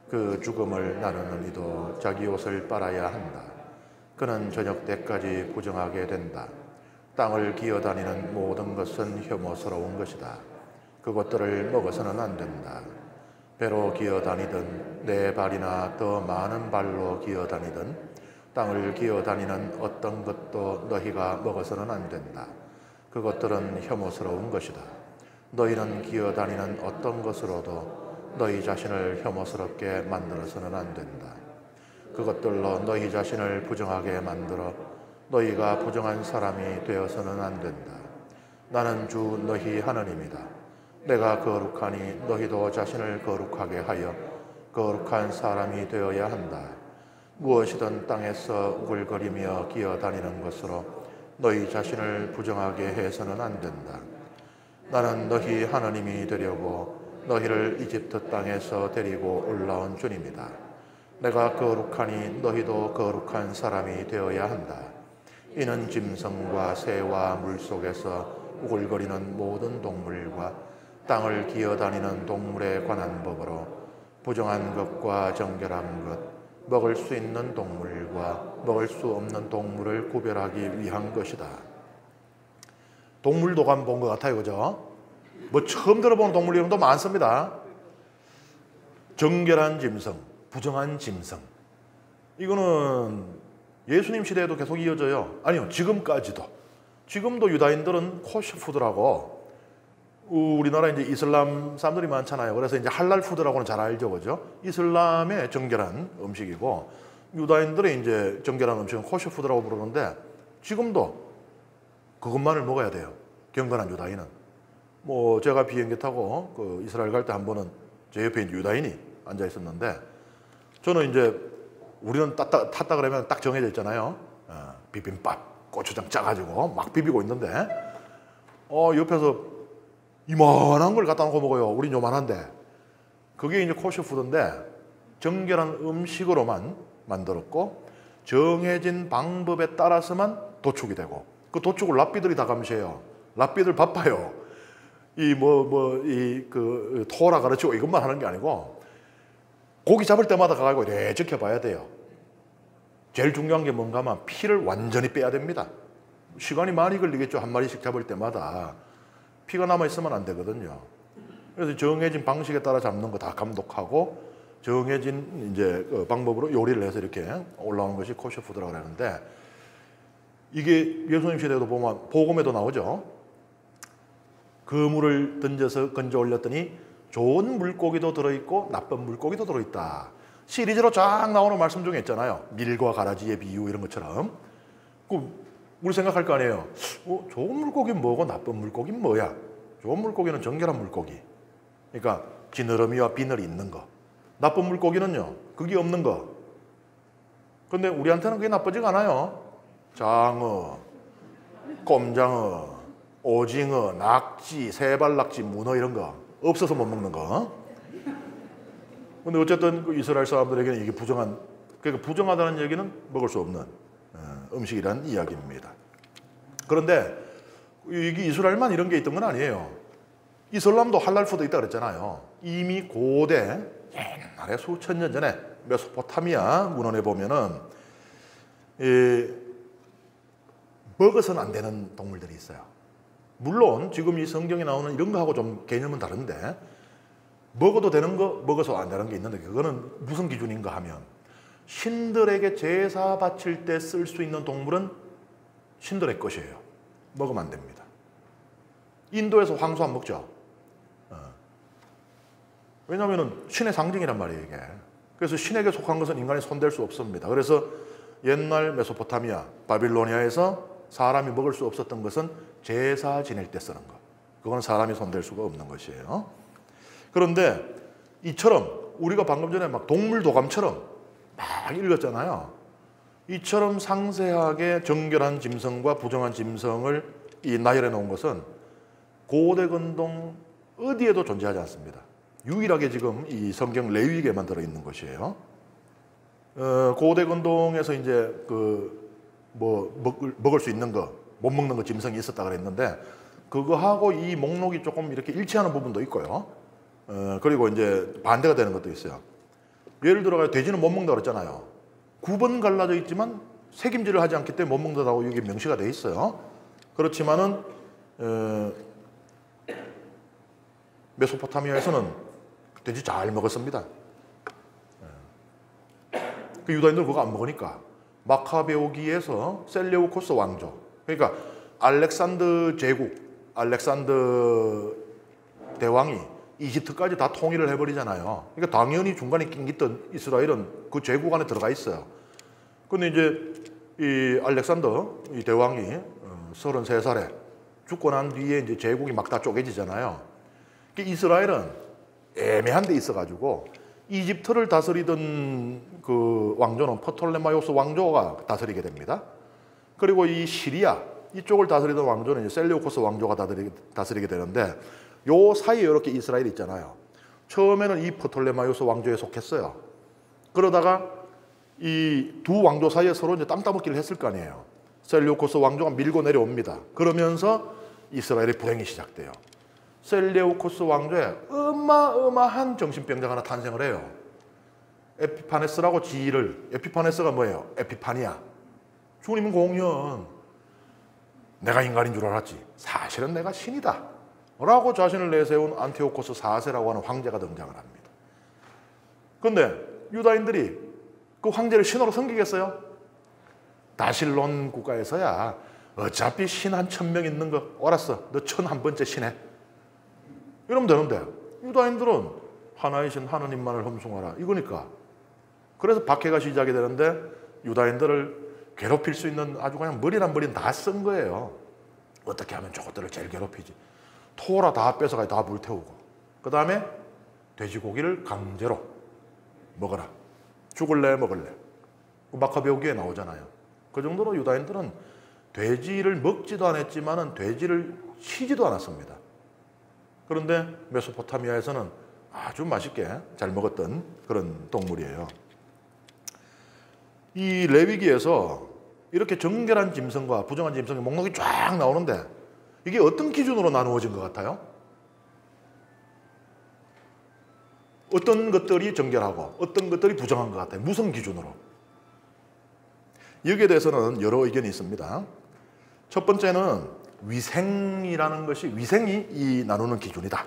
그 죽음을 나누는 이도 자기 옷을 빨아야 한다. 그는 저녁 때까지 부정하게 된다. 땅을 기어다니는 모든 것은 혐오스러운 것이다. 그것들을 먹어서는 안 된다. 배로 기어다니든 네 발이나 더 많은 발로 기어다니든 땅을 기어다니는 어떤 것도 너희가 먹어서는 안 된다. 그것들은 혐오스러운 것이다. 너희는 기어다니는 어떤 것으로도 너희 자신을 혐오스럽게 만들어서는 안 된다. 그것들로 너희 자신을 부정하게 만들어 너희가 부정한 사람이 되어서는 안 된다. 나는 주 너희 하나님이다. 내가 거룩하니 너희도 자신을 거룩하게 하여 거룩한 사람이 되어야 한다. 무엇이든 땅에서 우글거리며 기어다니는 것으로 너희 자신을 부정하게 해서는 안 된다. 나는 너희 하나님이 되려고 너희를 이집트 땅에서 데리고 올라온 주님이다. 내가 거룩하니 너희도 거룩한 사람이 되어야 한다. 이는 짐승과 새와 물속에서 우글거리는 모든 동물과 땅을 기어다니는 동물에 관한 법으로 부정한 것과 정결한 것, 먹을 수 있는 동물과 먹을 수 없는 동물을 구별하기 위한 것이다. 동물도감 본 것 같아요, 그죠? 뭐 처음 들어보는 동물 이름도 많습니다. 정결한 짐승, 부정한 짐승. 이거는 예수님 시대에도 계속 이어져요. 아니요, 지금까지도. 지금도 유다인들은 코셔 푸드라고, 우리나라 이제 이슬람 사람들이 많잖아요. 그래서 이제 할랄 푸드라고는 잘 알죠, 그죠? 이슬람의 정결한 음식이고, 유다인들의 이제 정결한 음식은 코셔 푸드라고 부르는데, 지금도 그것만을 먹어야 돼요. 경건한 유다인은. 뭐 제가 비행기 타고 그 이스라엘 갈 때 한 번은 제 옆에 이제 유다인이 앉아 있었는데, 저는 이제 우리는 탔다 그러면 딱 정해져 있잖아요. 비빔밥, 고추장 짜가지고 막 비비고 있는데, 옆에서 이만한 걸 갖다 놓고 먹어요. 우린 요만한데. 그게 이제 코셔 푸드인데, 정결한 음식으로만 만들었고 정해진 방법에 따라서만 도축이 되고, 그 도축을 랍비들이 다 감시해요. 랍비들 바빠요. 토라 가르치고 이것만 하는 게 아니고, 고기 잡을 때마다 가가지고 이래 지켜봐야 돼요. 제일 중요한 게 뭔가 하면 피를 완전히 빼야 됩니다. 시간이 많이 걸리겠죠. 한 마리씩 잡을 때마다. 피가 남아있으면 안 되거든요. 그래서 정해진 방식에 따라 잡는 거 다 감독하고, 정해진 이제 방법으로 요리를 해서 이렇게 올라오는 것이 코셔 푸드라고 하는데, 이게 예수님 시대에도 보면 복음에도 나오죠. 그물을 던져서 건져 올렸더니 좋은 물고기도 들어있고 나쁜 물고기도 들어있다. 시리즈로 쫙 나오는 말씀 중에 있잖아요. 밀과 가라지의 비유 이런 것처럼. 우리 생각할 거 아니에요. 좋은 물고기는 뭐고 나쁜 물고기는 뭐야? 좋은 물고기는 정결한 물고기. 그러니까 지느러미와 비늘이 있는 거. 나쁜 물고기는요, 그게 없는 거. 근데 우리한테는 그게 나쁘지가 않아요. 장어, 꼼장어, 오징어, 낙지, 세발낙지, 문어 이런 거 없어서 못 먹는 거. 근데 어쨌든 그 이스라엘 사람들에게는 이게 그러니까 부정하다는 얘기는 먹을 수 없는 음식이란 이야기입니다. 그런데 이게 이스라엘만 이런 게 있던 건 아니에요. 이슬람도 할랄 푸드 있다 그랬잖아요. 이미 고대 옛날에 수천 년 전에 메소포타미아 문헌에 보면은 먹어서는 안 되는 동물들이 있어요. 물론 지금 이 성경에 나오는 이런 거하고 좀 개념은 다른데, 먹어도 되는 거, 먹어서 안 되는 게 있는데, 그거는 무슨 기준인가 하면, 신들에게 제사 바칠 때 쓸 수 있는 동물은 신들의 것이에요. 먹으면 안 됩니다. 인도에서 황소 안 먹죠. 왜냐하면 신의 상징이란 말이에요, 이게. 그래서 신에게 속한 것은 인간이 손댈 수 없습니다. 그래서 옛날 메소포타미아, 바빌로니아에서 사람이 먹을 수 없었던 것은 제사 지낼 때 쓰는 것. 그건 사람이 손댈 수가 없는 것이에요. 그런데 이처럼 우리가 방금 전에 막 동물 도감처럼 막 읽었잖아요. 이처럼 상세하게 정결한 짐승과 부정한 짐승을 나열해 놓은 것은 고대 근동 어디에도 존재하지 않습니다. 유일하게 지금 이 성경 레위기에만 들어있는 것이에요. 고대 근동에서 이제 먹을 수 있는 거, 못 먹는 거 짐승이 있었다 그랬는데, 그거하고 이 목록이 조금 이렇게 일치하는 부분도 있고요. 그리고 이제 반대가 되는 것도 있어요. 예를 들어가 돼지는 못 먹는다 그랬잖아요. 9번 갈라져 있지만 색임질을 하지 않기 때문에 못 먹는다고 이게 명시가 돼 있어요. 그렇지만은 메소포타미아에서는 돼지 잘 먹었습니다. 그 유다인들은 그거 안 먹으니까 마카베오기에서 셀레우코스 왕조, 그러니까 알렉산더 제국, 알렉산더 대왕이 이집트까지 다 통일을 해버리잖아요. 그러니까 당연히 중간에 낑겼던 이스라엘은 그 제국 안에 들어가 있어요. 근데 이제 이 알렉산더 이 대왕이 33살에 죽고 난 뒤에 이제 제국이 막 다 쪼개지잖아요. 이스라엘은 애매한 데 있어가지고 이집트를 다스리던 그 왕조는 프톨레마이오스 왕조가 다스리게 됩니다. 그리고 이 시리아 이쪽을 다스리던 왕조는 이제 셀레우코스 왕조가 다스리게 되는데 요 사이에 이렇게 이스라엘이 있잖아요. 처음에는 이 프톨레마이오스 왕조에 속했어요. 그러다가 이 두 왕조 사이에 서로 이제 땅 따먹기를 했을 거 아니에요. 셀레우코스 왕조가 밀고 내려옵니다. 그러면서 이스라엘의 불행이 시작돼요. 셀레우코스 왕조에 어마어마한 정신병자가 하나 탄생을 해요. 에피파네스라고 지위를, 에피파네스가 뭐예요? 에피파니아. 주님은 공연. 내가 인간인 줄 알았지. 사실은 내가 신이다. 라고 자신을 내세운 안티오코스 4세라고 하는 황제가 등장을 합니다. 그런데 유다인들이 그 황제를 신으로 섬기겠어요? 다실론 국가에서야 어차피 신 한 1000명 있는 거 알았어. 너 1001번째 신해. 이러면 되는데 유다인들은 하나의 신 하느님만을 흠숭하라 이거니까. 그래서 박해가 시작이 되는데 유다인들을 괴롭힐 수 있는 아주 그냥 머리란 머리는 다 쓴 거예요. 어떻게 하면 저것들을 제일 괴롭히지. 토라 다 뺏어가지고 다 불태우고 그 다음에 돼지고기를 강제로 먹어라. 죽을래 먹을래. 마카베오기에 나오잖아요. 그 정도로 유다인들은 돼지를 먹지도 않았지만은 돼지를 치지도 않았습니다. 그런데 메소포타미아에서는 아주 맛있게 잘 먹었던 그런 동물이에요. 이 레위기에서 이렇게 정결한 짐승과 부정한 짐승의 목록이 쫙 나오는데 이게 어떤 기준으로 나누어진 것 같아요? 어떤 것들이 정결하고 어떤 것들이 부정한 것 같아요? 무슨 기준으로? 여기에 대해서는 여러 의견이 있습니다. 첫 번째는 위생이라는 것이 위생이 이 나누는 기준이다.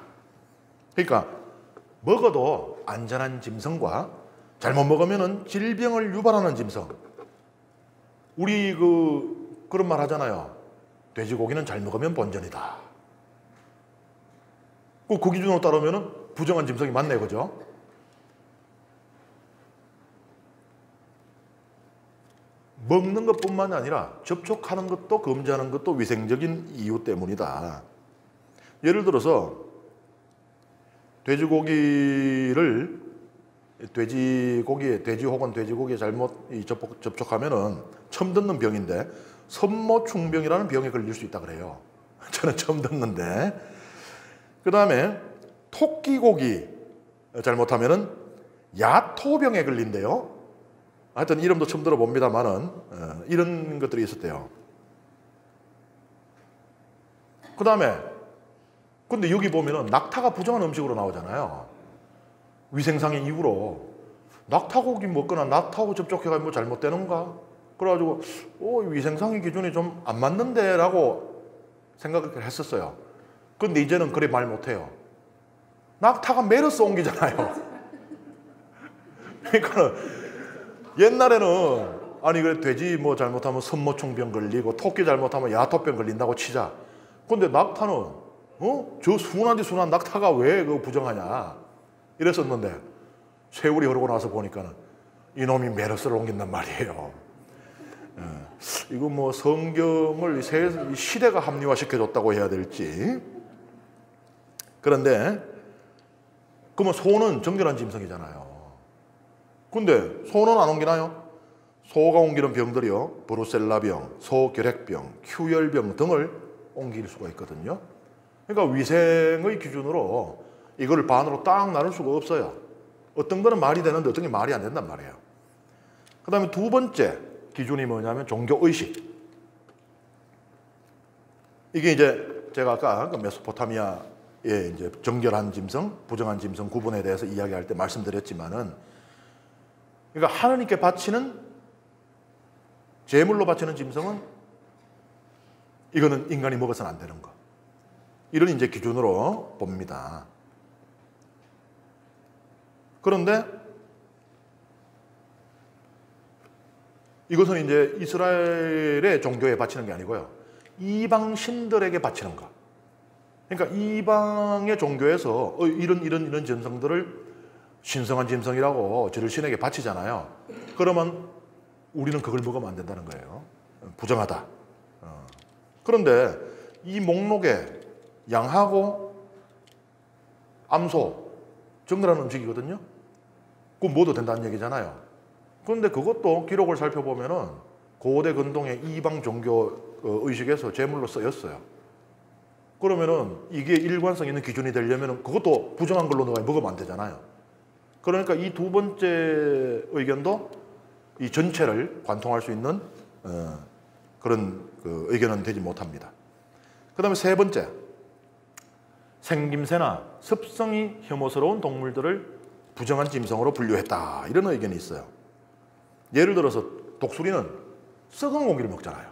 그러니까 먹어도 안전한 짐승과 잘못 먹으면 질병을 유발하는 짐승. 우리 그런 말 하잖아요. 돼지고기는 잘 먹으면 본전이다. 그 기준으로 따르면 부정한 짐승이 맞네, 그죠? 먹는 것뿐만 아니라 접촉하는 것도 금지하는 것도 위생적인 이유 때문이다. 예를 들어서 돼지 혹은 돼지고기에 잘못 접촉하면은 처음 듣는 병인데 선모충병이라는 병에 걸릴 수 있다 그래요. 저는 처음 듣는데. 그 다음에 토끼고기 잘못하면은 야토병에 걸린대요. 하여튼 이름도 처음 들어봅니다만은 이런 것들이 있었대요. 그 다음에 근데 여기 보면은 낙타가 부정한 음식으로 나오잖아요. 위생상의 이유로 낙타고기 먹거나 낙타하고 접촉해가지고 뭐 잘못되는가? 그래가지고 위생상의 기준이 좀 안 맞는데 라고 생각을 했었어요. 근데 이제는 그래 말 못해요. 낙타가 메르스 옮기잖아요. 그러니까 옛날에는 아니 그래 돼지 뭐 잘못하면 선모충병 걸리고 토끼 잘못하면 야토병 걸린다고 치자. 근데 낙타는 저 순한 낙타가 왜 그 부정하냐 이랬었는데 세월이 흐르고 나서 보니까는 이놈이 메르스를 옮긴단 말이에요. 이거 뭐 성경을 시대가 합리화시켜줬다고 해야 될지. 그런데 그러면 소는 정결한 짐승이잖아요. 근데 소는 안 옮기나요? 소가 옮기는 병들이요, 브루셀라병, 소결핵병, 큐열병 등을 옮길 수가 있거든요. 그러니까 위생의 기준으로 이걸 반으로 딱 나눌 수가 없어요. 어떤 거는 말이 되는데 어떤 게 말이 안 된단 말이에요. 그 다음에 두 번째 기준이 뭐냐면 종교의식. 이게 이제 제가 아까 그 메소포타미아의 이제 정결한 짐승, 부정한 짐승 구분에 대해서 이야기할 때 말씀드렸지만은, 그러니까 하나님께 바치는 제물로 바치는 짐승은 이거는 인간이 먹어서는 안 되는 거. 이런 이제 기준으로 봅니다. 그런데 이것은 이제 이스라엘의 종교에 바치는 게 아니고요. 이방 신들에게 바치는 거. 그러니까 이방의 종교에서 이런 짐승들을 신성한 짐승이라고 저를 신에게 바치잖아요. 그러면 우리는 그걸 먹으면 안 된다는 거예요. 부정하다. 그런데 이 목록에 양하고 암소, 정결한 음식이거든요. 그건 먹어도 된다는 얘기잖아요. 그런데 그것도 기록을 살펴보면은 고대 근동의 이방 종교 의식에서 제물로 쓰였어요. 그러면은 이게 일관성 있는 기준이 되려면은 그것도 부정한 걸로 너가 먹으면 안 되잖아요. 그러니까 이 두 번째 의견도 이 전체를 관통할 수 있는 그런 의견은 되지 못합니다. 그 다음에 세 번째, 생김새나 습성이 혐오스러운 동물들을 부정한 짐승으로 분류했다. 이런 의견이 있어요. 예를 들어서 독수리는 썩은 고기를 먹잖아요.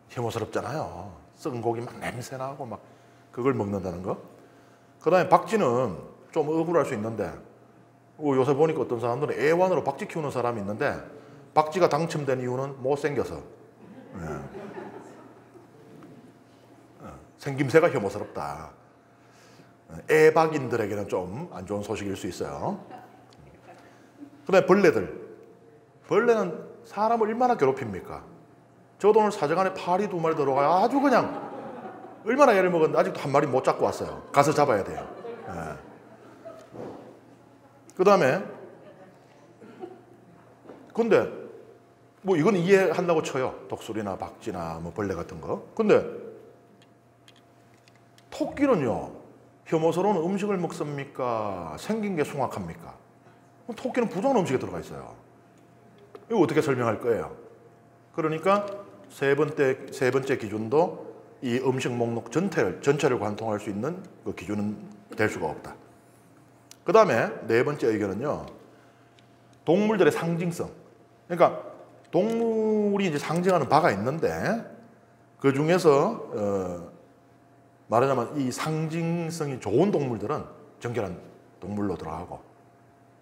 혐오스럽잖아요. 썩은 고기 막 냄새나고 막 그걸 먹는다는 거. 그 다음에 박쥐는 좀 억울할 수 있는데 요새 보니까 어떤 사람들은 애완으로 박쥐 키우는 사람이 있는데 박쥐가 당첨된 이유는 못생겨서 생김새가 혐오스럽다. 애박인들에게는 좀 안 좋은 소식일 수 있어요. 그 다음에 벌레는 사람을 얼마나 괴롭힙니까? 저도 오늘 사정안에 파리 2마리 들어가요. 아주 그냥 얼마나 애를 먹었는데 아직도 한 마리 못 잡고 왔어요. 가서 잡아야 돼요. 그 다음에 근데 뭐 이건 이해한다고 쳐요. 독수리나 박쥐나 뭐 벌레 같은 거. 근데 토끼는요, 혐오스러운 음식을 먹습니까? 생긴 게 숭악합니까? 토끼는 부정한 음식에 들어가 있어요. 이거 어떻게 설명할 거예요? 그러니까 세 번째 기준도 이 음식 목록 전체를 관통할 수 있는 그 기준은 될 수가 없다. 그 다음에 네 번째 의견은요, 동물들의 상징성. 그러니까 동물이 이제 상징하는 바가 있는데 그 중에서 말하자면 이 상징성이 좋은 동물들은 정결한 동물로 들어가고,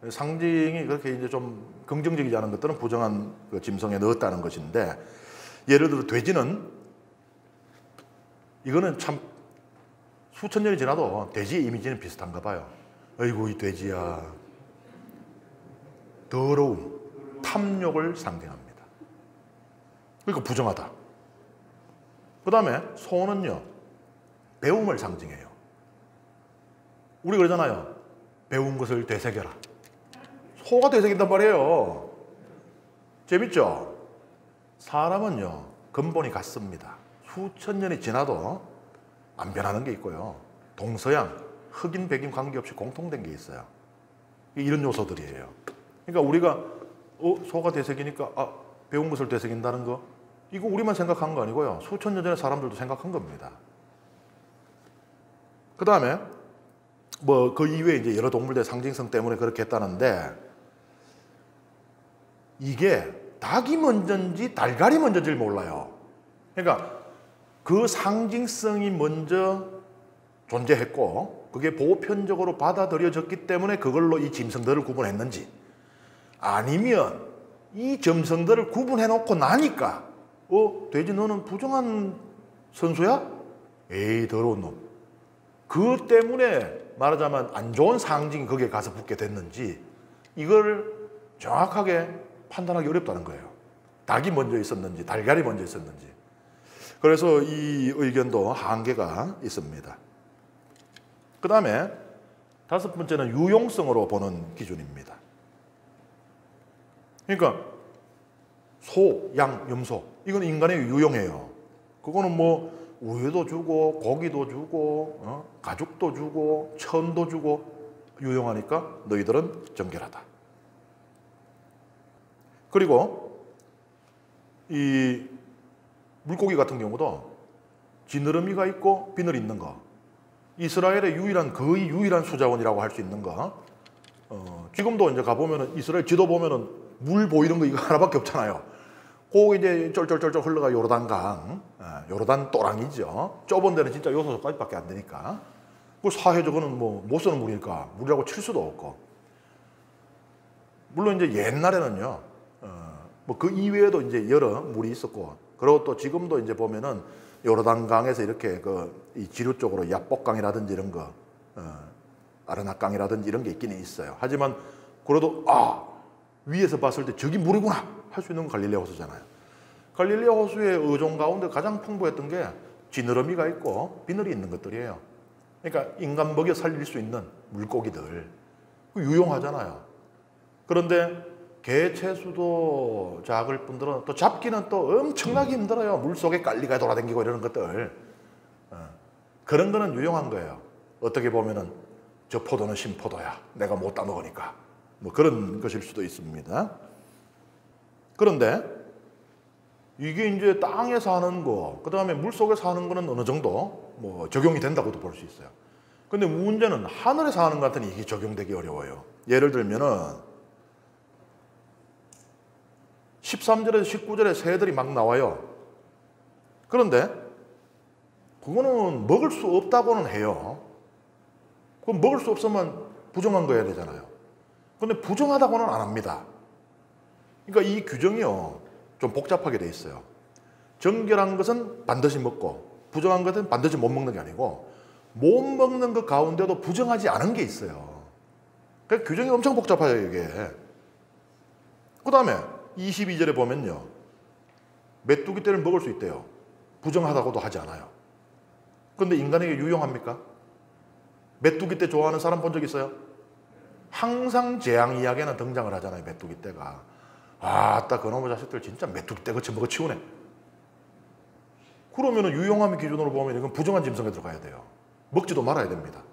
상징이 그렇게 이제 좀 긍정적이지 않은 것들은 부정한 그 짐승에 넣었다는 것인데, 예를 들어 돼지는 이거는 참 수천 년이 지나도 돼지의 이미지는 비슷한가 봐요. 아이고 이 돼지야. 더러움, 탐욕을 상징합니다. 그러니까 부정하다. 그 다음에 소는요, 배움을 상징해요. 우리 그러잖아요. 배운 것을 되새겨라. 소가 되새긴단 말이에요. 재밌죠? 사람은요, 근본이 같습니다. 수천 년이 지나도 안 변하는 게 있고요. 동서양, 흑인, 백인 관계없이 공통된 게 있어요. 이런 요소들이에요. 그러니까 우리가 소가 되새기니까 배운 것을 되새긴다는 거, 이거 우리만 생각한 거 아니고요. 수천 년 전에 사람들도 생각한 겁니다. 그 다음에 뭐 그 이외에 이제 여러 동물들의 상징성 때문에 그렇게 했다는데, 이게 닭이 먼저인지 달걀이 먼저인지 몰라요. 그러니까 그 상징성이 먼저 존재했고 그게 보편적으로 받아들여졌기 때문에 그걸로 이 짐승들을 구분했는지, 아니면 이 짐승들을 구분해놓고 나니까 돼지 너는 부정한 선수야? 에이 더러운 놈. 그 때문에 말하자면 안 좋은 상징이 거기에 가서 붙게 됐는지, 이걸 정확하게 판단하기 어렵다는 거예요. 닭이 먼저 있었는지 달걀이 먼저 있었는지. 그래서 이 의견도 한계가 있습니다. 그 다음에 다섯 번째는 유용성으로 보는 기준입니다. 그러니까 소, 양, 염소, 이건 인간에게 유용해요. 그거는 뭐 우유도 주고 고기도 주고 가죽도 주고 천도 주고 유용하니까 너희들은 정결하다. 그리고 이 물고기 같은 경우도 지느러미가 있고 비늘 있는 거, 이스라엘의 거의 유일한 수자원이라고 할 수 있는 거. 지금도 이제 가보면은 이스라엘 지도 보면은 물 보이는 거 이거 하나밖에 없잖아요. 그 이제 쫄쫄쫄쫄 흘러가 요르단강, 요르단 또랑이죠. 좁은 데는 진짜 요소까지밖에 안 되니까. 그 사해저거는 뭐 못 쓰는 물이니까 물이라고 칠 수도 없고. 물론 이제 옛날에는요, 뭐 그 이외에도 이제 여러 물이 있었고, 그리고 또 지금도 이제 보면은 요르단강에서 이렇게 이 지류 쪽으로 야복강이라든지 이런 거, 아르나강이라든지 이런 게 있기는 있어요. 하지만 그래도 위에서 봤을 때 저기 물이구나 할 수 있는 건 갈릴레오 호수잖아요. 갈릴레오 호수의 어종 가운데 가장 풍부했던 게 지느러미가 있고 비늘이 있는 것들이에요. 그러니까 인간 먹여 살릴 수 있는 물고기들, 유용하잖아요. 그런데 개체수도 작을 뿐더러 또 잡기는 또 엄청나게 힘들어요. 물속에 깔리가 돌아다니고 이러는 것들. 그런 거는 유용한 거예요. 어떻게 보면은 저 포도는 신포도야, 내가 못 따먹으니까, 뭐 그런 것일 수도 있습니다. 그런데 이게 이제 땅에 사는 거, 그 다음에 물속에 사는 거는 어느 정도 뭐 적용이 된다고도 볼 수 있어요. 근데 문제는 하늘에 사는 것 같으니 이게 적용되기 어려워요. 예를 들면은 13절에서 19절에 새들이 막 나와요. 그런데 그거는 먹을 수 없다고는 해요. 그럼 먹을 수 없으면 부정한 거여야 되잖아요. 근데 부정하다고는 안 합니다. 그러니까 이 규정이요, 좀 복잡하게 돼 있어요. 정결한 것은 반드시 먹고 부정한 것은 반드시 못 먹는 게 아니고 못 먹는 것 가운데도 부정하지 않은 게 있어요. 그러니까 규정이 엄청 복잡해요, 이게. 그 다음에 22절에 보면요, 메뚜기 떼를 먹을 수 있대요. 부정하다고도 하지 않아요. 그런데 인간에게 유용합니까? 메뚜기 떼 좋아하는 사람 본 적 있어요? 항상 재앙 이야기에는 등장을 하잖아요, 메뚜기 떼가. 딱 그놈의 자식들 진짜 메뚜기 떼 거쳐 먹어 치우네. 그러면은 유용함의 기준으로 보면 이건 부정한 짐승에 들어가야 돼요. 먹지도 말아야 됩니다.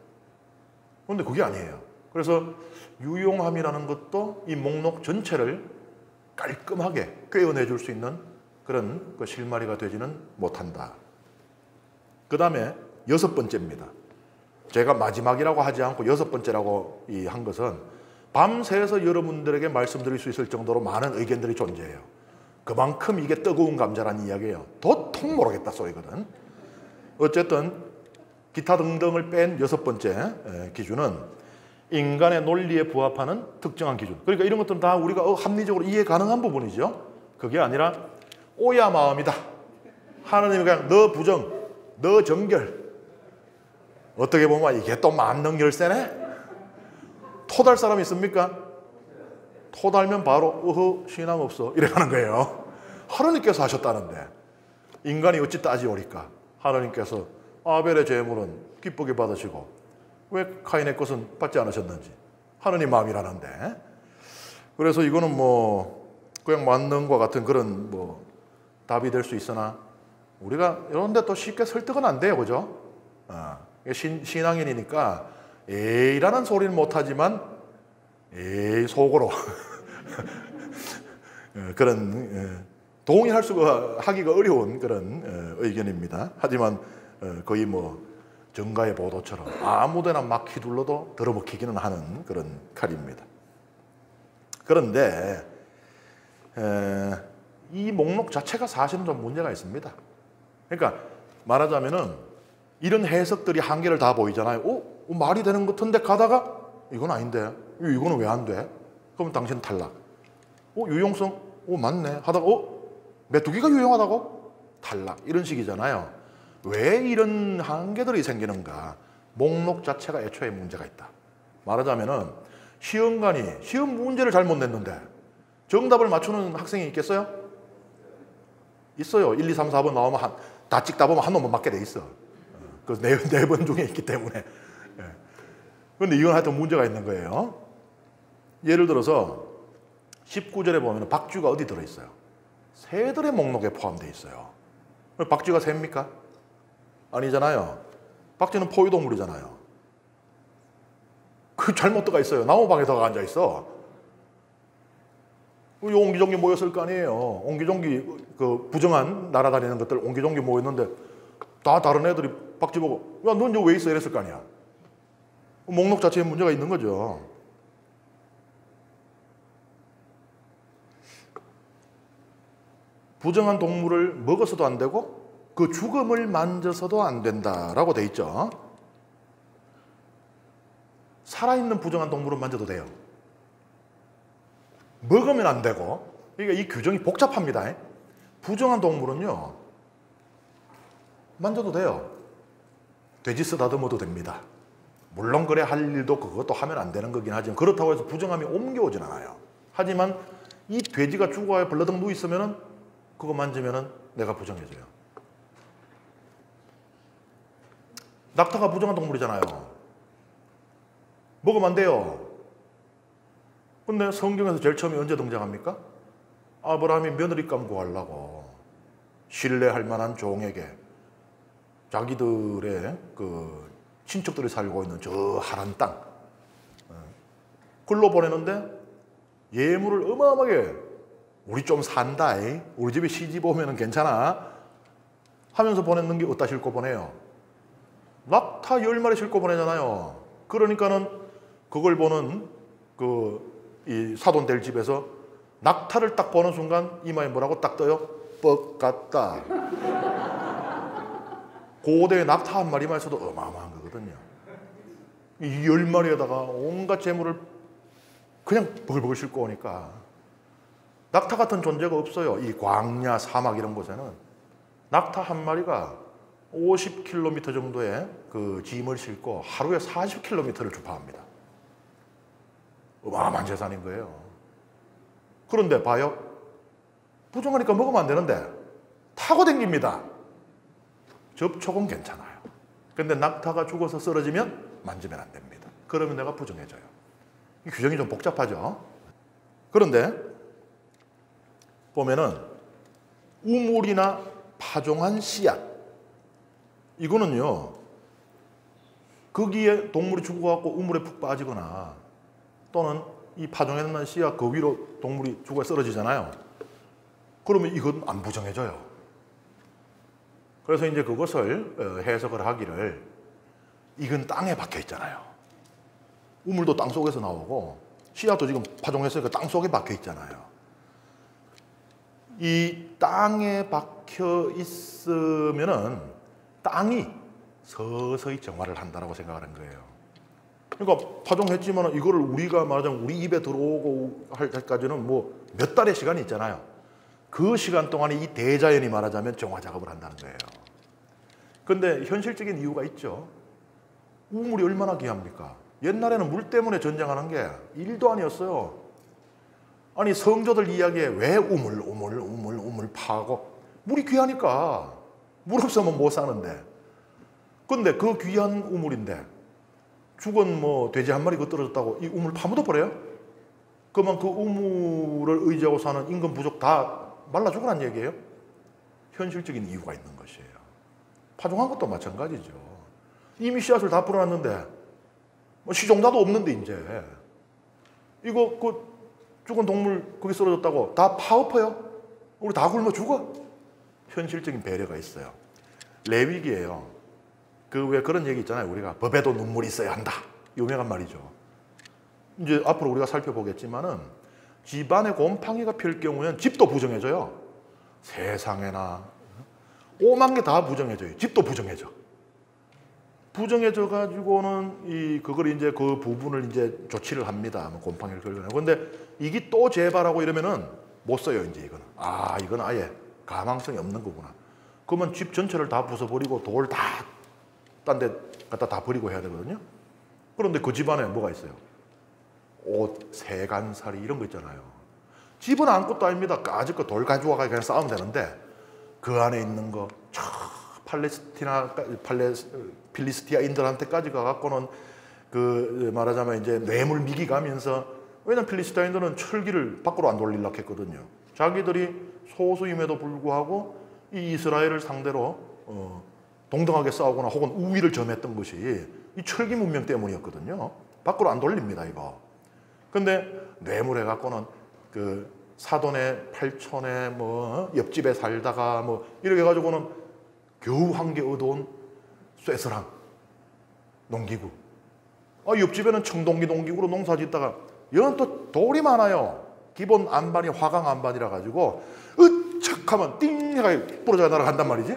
그런데 그게 아니에요. 그래서 유용함이라는 것도 이 목록 전체를 깔끔하게 꿰어내줄 수 있는 그런 실마리가 되지는 못한다. 그 다음에 6번째입니다. 제가 마지막이라고 하지 않고 6번째라고 한 것은 밤새서 여러분들에게 말씀드릴 수 있을 정도로 많은 의견들이 존재해요. 그만큼 이게 뜨거운 감자라는 이야기예요. 도통 모르겠다 소리거든. 어쨌든 기타 등등을 뺀 6번째 기준은 인간의 논리에 부합하는 특정한 기준. 그러니까 이런 것들은 다 우리가 합리적으로 이해 가능한 부분이죠. 그게 아니라 오야 마음이다. 하나님이 그냥 너 부정, 너 정결. 어떻게 보면 이게 또 만능 열쇠네? 토달 사람 있습니까? 토달면 바로 신앙 없어 이래 가는 거예요. 하나님께서 하셨다는데 인간이 어찌 따지오리까? 하나님께서 아벨의 제물은 기쁘게 받으시고 왜 카인의 것은 받지 않으셨는지 하나님 마음이라는데, 그래서 이거는 뭐 그냥 만능과 같은 그런 뭐 답이 될 수 있으나 우리가 이런 데 또 쉽게 설득은 안 돼요, 그죠? 신앙인이니까 에이라는 소리는 못하지만 에이 속으로 그런 동의할 수가 하기가 어려운 그런 의견입니다. 하지만 거의 뭐 정가의 보도처럼 아무데나 막 휘둘러도 들어먹히기는 하는 그런 칼입니다. 그런데 이 목록 자체가 사실은 좀 문제가 있습니다. 그러니까 말하자면은 이런 해석들이 한계를 다 보이잖아요. 말이 되는 것 같은데 가다가 이건 아닌데, 이거는 왜 안 돼? 그러면 당신 탈락. 유용성? 맞네. 하다가 메뚜기가 유용하다고? 탈락. 이런 식이잖아요. 왜 이런 한계들이 생기는가? 목록 자체가 애초에 문제가 있다. 말하자면은 시험관이 시험 문제를 잘못 냈는데 정답을 맞추는 학생이 있겠어요? 있어요. 1, 2, 3, 4번 나오면 다 찍다 보면 한 놈만 맞게 돼 있어. 그 네 번 중에 있기 때문에. 그런데 이건 하여튼 문제가 있는 거예요. 예를 들어서 19절에 보면 박쥐가 어디 들어있어요? 새들의 목록에 포함되어 있어요. 박쥐가 새입니까? 아니잖아요. 박쥐는 포유동물이잖아요. 그 잘못 들어가 있어요. 나무방에다가 앉아있어. 옹기종기 모였을 거 아니에요. 옹기종기 그 부정한 날아다니는 것들 옹기종기 모였는데 다 다른 애들이 박쥐 보고 야, 넌 여기 왜 있어? 이랬을 거 아니야. 목록 자체에 문제가 있는 거죠. 부정한 동물을 먹어서도 안 되고 그 죽음을 만져서도 안 된다라고 돼 있죠. 살아있는 부정한 동물은 만져도 돼요. 먹으면 안 되고. 그러니까 이 규정이 복잡합니다. 부정한 동물은요, 만져도 돼요. 돼지 쓰다듬어도 됩니다. 물론 그래 할 일도 그것도 하면 안 되는 거긴 하지만 그렇다고 해서 부정함이 옮겨오진 않아요. 하지만 이 돼지가 죽어야 벌러덩 누워 있으면은 그거 만지면은 내가 부정해져요. 낙타가 부정한 동물이잖아요. 먹으면 안 돼요. 근데 성경에서 제일 처음에 언제 등장합니까? 아브라함이 며느리감 구하려고 신뢰할 만한 종에게 자기들의 그 친척들이 살고 있는 저 하란 땅 글로 보내는데 예물을 어마어마하게 우리 좀 산다, 우리 집에 시집 오면 괜찮아 하면서 보냈는 게 어디다 싣고 보내요? 낙타 10마리 싣고 보내잖아요. 그러니까는 그걸 보는 이 사돈될 집에서 낙타를 딱 보는 순간 이마에 뭐라고 딱 떠요? 뻑 같다. 고대에 낙타 한 마리만 있어도 어마어마한 거거든요. 이 10마리에다가 온갖 재물을 그냥 버글버글 싣고 오니까 낙타 같은 존재가 없어요. 이 광야, 사막 이런 곳에는 낙타 한 마리가 50km 정도의 그 짐을 싣고 하루에 40km를 주파합니다. 어마어마한 재산인 거예요. 그런데 봐요. 부정하니까 먹으면 안 되는데 타고 댕깁니다. 접촉은 괜찮아요. 근데 낙타가 죽어서 쓰러지면 만지면 안 됩니다. 그러면 내가 부정해져요. 이 규정이 좀 복잡하죠. 그런데 보면은 우물이나 파종한 씨앗 이거는요, 거기에 동물이 죽어갖고 우물에 푹 빠지거나 또는 이 파종해놓은 씨앗 그 위로 동물이 죽어 쓰러지잖아요. 그러면 이건 안 부정해져요. 그래서 이제 그것을 해석을 하기를 이건 땅에 박혀 있잖아요. 우물도 땅 속에서 나오고 씨앗도 지금 파종했으니까 땅 속에 박혀 있잖아요. 이 땅에 박혀 있으면은 땅이 서서히 정화를 한다라고 생각하는 거예요. 그러니까 파종했지만 이거를 우리가 말하자면 우리 입에 들어오고 할 때까지는 뭐 몇 달의 시간이 있잖아요. 그 시간 동안에 이 대자연이 말하자면 정화 작업을 한다는 거예요. 그런데 현실적인 이유가 있죠. 우물이 얼마나 귀합니까? 옛날에는 물 때문에 전쟁하는 게 일도 아니었어요. 아니 성조들 이야기에 왜 우물 파고 물이 귀하니까 물 없으면 못 사는데 근데 그 귀한 우물인데 죽은 뭐 돼지 한 마리 그 떨어졌다고 이 우물 파묻어 버려요? 그러면 그 우물을 의지하고 사는 인근 부족 다 말라 죽으란 얘기예요? 현실적인 이유가 있는 것이에요. 파종한 것도 마찬가지죠. 이미 씨앗을 다 뿌려놨는데 뭐 시종자도 없는데 이제 이거 그 죽은 동물 거기 쓰러졌다고 다 파업해요? 우리 다 굶어 죽어? 현실적인 배려가 있어요. 레위기예요. 그 왜 그런 얘기 있잖아요. 우리가 법에도 눈물이 있어야 한다. 유명한 말이죠. 이제 앞으로 우리가 살펴보겠지만은 집안에 곰팡이가 필 경우에는 집도 부정해져요. 세상에나 오만 개 다 부정해져요. 집도 부정해져. 부정해져 가지고는 그걸 이제 그 부분을 이제 조치를 합니다. 곰팡이를 걸거나. 그런데 이게 또 재발하고 이러면은 못 써요. 이제 이거는 이건 아예 가망성이 없는 거구나. 그러면 집 전체를 다 부숴버리고 돌 다 딴 데 갖다 다 버리고 해야 되거든요. 그런데 그 집안에 뭐가 있어요? 옷, 세간살이 이런 거 있잖아요. 집은 아무것도 아닙니다. 까짓 거 돌 가지고 가서 그냥 싸우면 되는데 그 안에 있는 거 필리스티아인들한테까지 가갖고는 그 말하자면 이제 뇌물 미기 가면서 왜냐면 필리스티아인들은 철기를 밖으로 안 돌리려고 했거든요. 자기들이 소수임에도 불구하고 이 이스라엘을 상대로 동등하게 싸우거나 혹은 우위를 점했던 것이 이 철기 문명 때문이었거든요. 밖으로 안 돌립니다, 이거. 근데 뇌물해갖고는 그 사돈의 팔촌의 뭐 옆집에 살다가 뭐 이렇게 해가지고는 겨우 한 개 얻어온 쇠서랑 농기구. 옆집에는 청동기 농기구로 농사 짓다가 여는 또 돌이 많아요. 기본 안반이 화강 안반이라 가지고 으척 착하면 띵 해가 부러져 날아간단 말이지.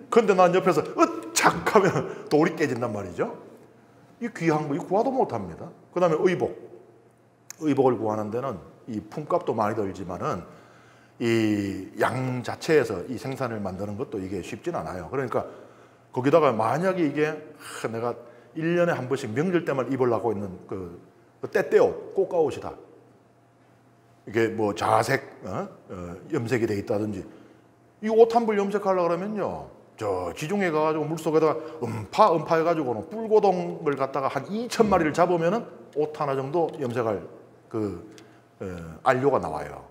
근데 난 옆에서 착 하면 돌이 깨진단 말이죠. 이 귀한 거 이 구하도 못합니다. 그 다음에 의복을 구하는 데는 이 품값도 많이 들지만은 이 양 자체에서 이 생산을 만드는 것도 이게 쉽진 않아요. 그러니까 거기다가 만약에 이게 내가 1년에 한 번씩 명절 때만 입으려고 있는 그 때때옷, 꽃가옷이다. 이게 뭐 자색, 염색이 돼 있다든지 이 옷 한 벌 염색하려고 그러면요. 저 지중해 가가지고 물속에다가 음파 해가지고는 뿔고동을 갖다가 한 2,000마리를 잡으면은 옷 하나 정도 염색할 안료가 나와요.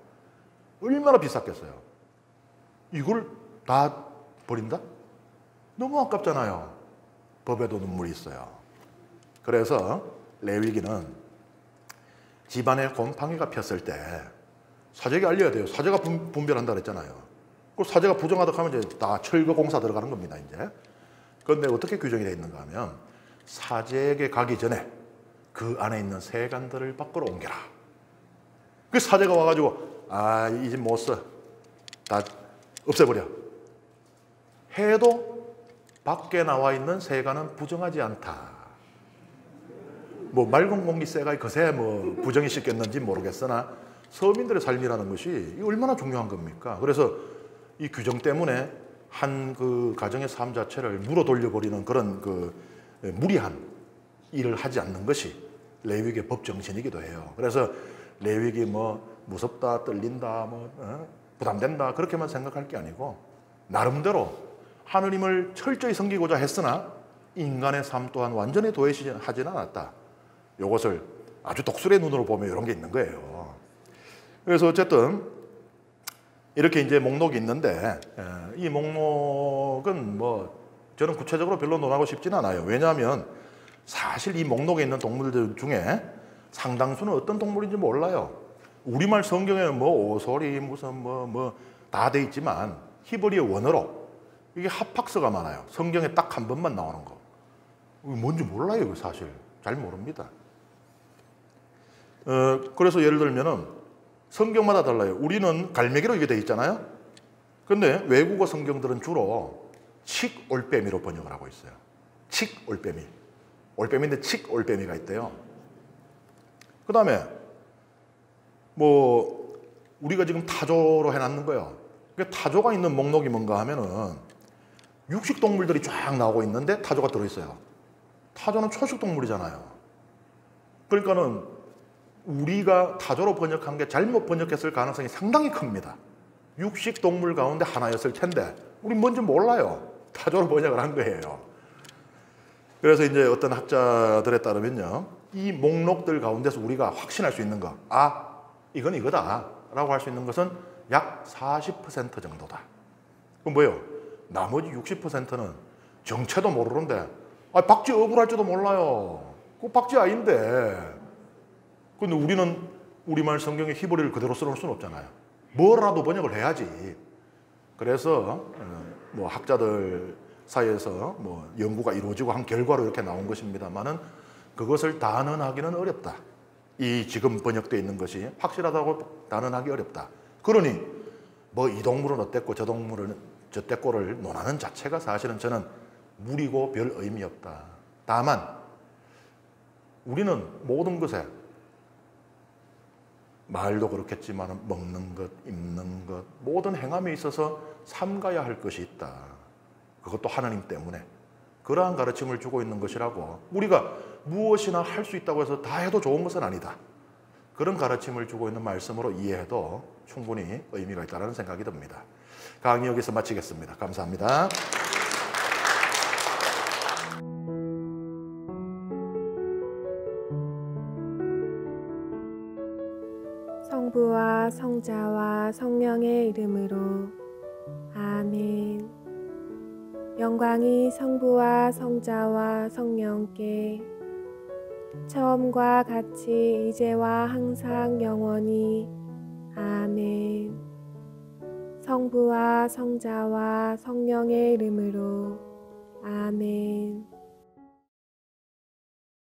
얼마나 비쌌겠어요. 이걸 다 버린다? 너무 아깝잖아요. 법에도 눈물이 있어요. 그래서 레위기는 집안에 곰팡이가 폈을 때 사제에게 알려야 돼요. 사제가 분별한다 그랬잖아요. 그 사제가 부정하다 하면 이제 다 철거 공사 들어가는 겁니다. 이제. 그런데 어떻게 규정이 되어 있는가 하면 사제에게 가기 전에 그 안에 있는 세간들을 밖으로 옮겨라. 그 사제가 와가지고 이 집 못 써. 다 없애버려. 해도 밖에 나와 있는 세간은 부정하지 않다. 뭐 맑은 공기 쇠가 그새 뭐 부정이 씻겼는지 모르겠으나 서민들의 삶이라는 것이 얼마나 중요한 겁니까? 그래서 이 규정 때문에 한 그 가정의 삶 자체를 물어 돌려버리는 그런 그 무리한 일을 하지 않는 것이 레위기의 법 정신이기도 해요. 그래서 레위기 뭐 무섭다, 떨린다, 뭐 부담된다 그렇게만 생각할 게 아니고 나름대로 하느님을 철저히 섬기고자 했으나 인간의 삶 또한 완전히 도외시하지는 않았다. 이것을 아주 독수리의 눈으로 보면 이런 게 있는 거예요. 그래서 어쨌든 이렇게 이제 목록이 있는데 이 목록은 뭐 저는 구체적으로 별로 논하고 싶지는 않아요. 왜냐하면 사실 이 목록에 있는 동물들 중에 상당수는 어떤 동물인지 몰라요. 우리말 성경에는 뭐 오소리 무슨 뭐 다 돼 있지만 히브리어 원어로 이게 합학서가 많아요. 성경에 딱 한 번만 나오는 거. 뭔지 몰라요, 사실. 잘 모릅니다. 그래서 예를 들면은 성경마다 달라요. 우리는 갈매기로 이게 돼 있잖아요. 근데 외국어 성경들은 주로 칡올빼미로 번역을 하고 있어요. 칡올빼미. 올빼미인데 칡올빼미가 있대요. 그 다음에 뭐 우리가 지금 타조로 해놨는 거예요. 타조가 있는 목록이 뭔가 하면은 육식 동물들이 쫙 나오고 있는데 타조가 들어있어요. 타조는 초식 동물이잖아요. 그러니까는 우리가 타조로 번역한 게 잘못 번역했을 가능성이 상당히 큽니다. 육식 동물 가운데 하나였을 텐데 우리 뭔지 몰라요. 타조로 번역을 한 거예요. 그래서 이제 어떤 학자들에 따르면요, 이 목록들 가운데서 우리가 확신할 수 있는 거, 이건 이거다 라고 할 수 있는 것은 약 40% 정도다. 그럼 뭐예요? 나머지 60%는 정체도 모르는데 박쥐 억울할지도 몰라요. 그 박쥐 아닌데. 근데 우리는 우리말 성경의 히브리를 그대로 써놓을 수는 없잖아요. 뭐라도 번역을 해야지. 그래서 뭐 학자들 사이에서 뭐 연구가 이루어지고 한 결과로 이렇게 나온 것입니다만은 그것을 단언하기는 어렵다. 이 지금 번역되어 있는 것이 확실하다고 단언하기 어렵다. 그러니 뭐 이 동물은 어땠고 저 동물은 저땠고를 논하는 자체가 사실은 저는 무리고 별 의미 없다. 다만 우리는 모든 것에 말도 그렇겠지만 먹는 것, 입는 것, 모든 행함에 있어서 삼가야 할 것이 있다. 그것도 하나님 때문에 그러한 가르침을 주고 있는 것이라고, 우리가 무엇이나 할 수 있다고 해서 다 해도 좋은 것은 아니다. 그런 가르침을 주고 있는 말씀으로 이해해도 충분히 의미가 있다는 생각이 듭니다. 강의 여기서 마치겠습니다. 감사합니다. 성부와 성자와 성령의 이름으로 아멘. 영광이 성부와 성자와 성령께 처음과 같이 이제와 항상 영원히 아멘. 성부와 성자와 성령의 이름으로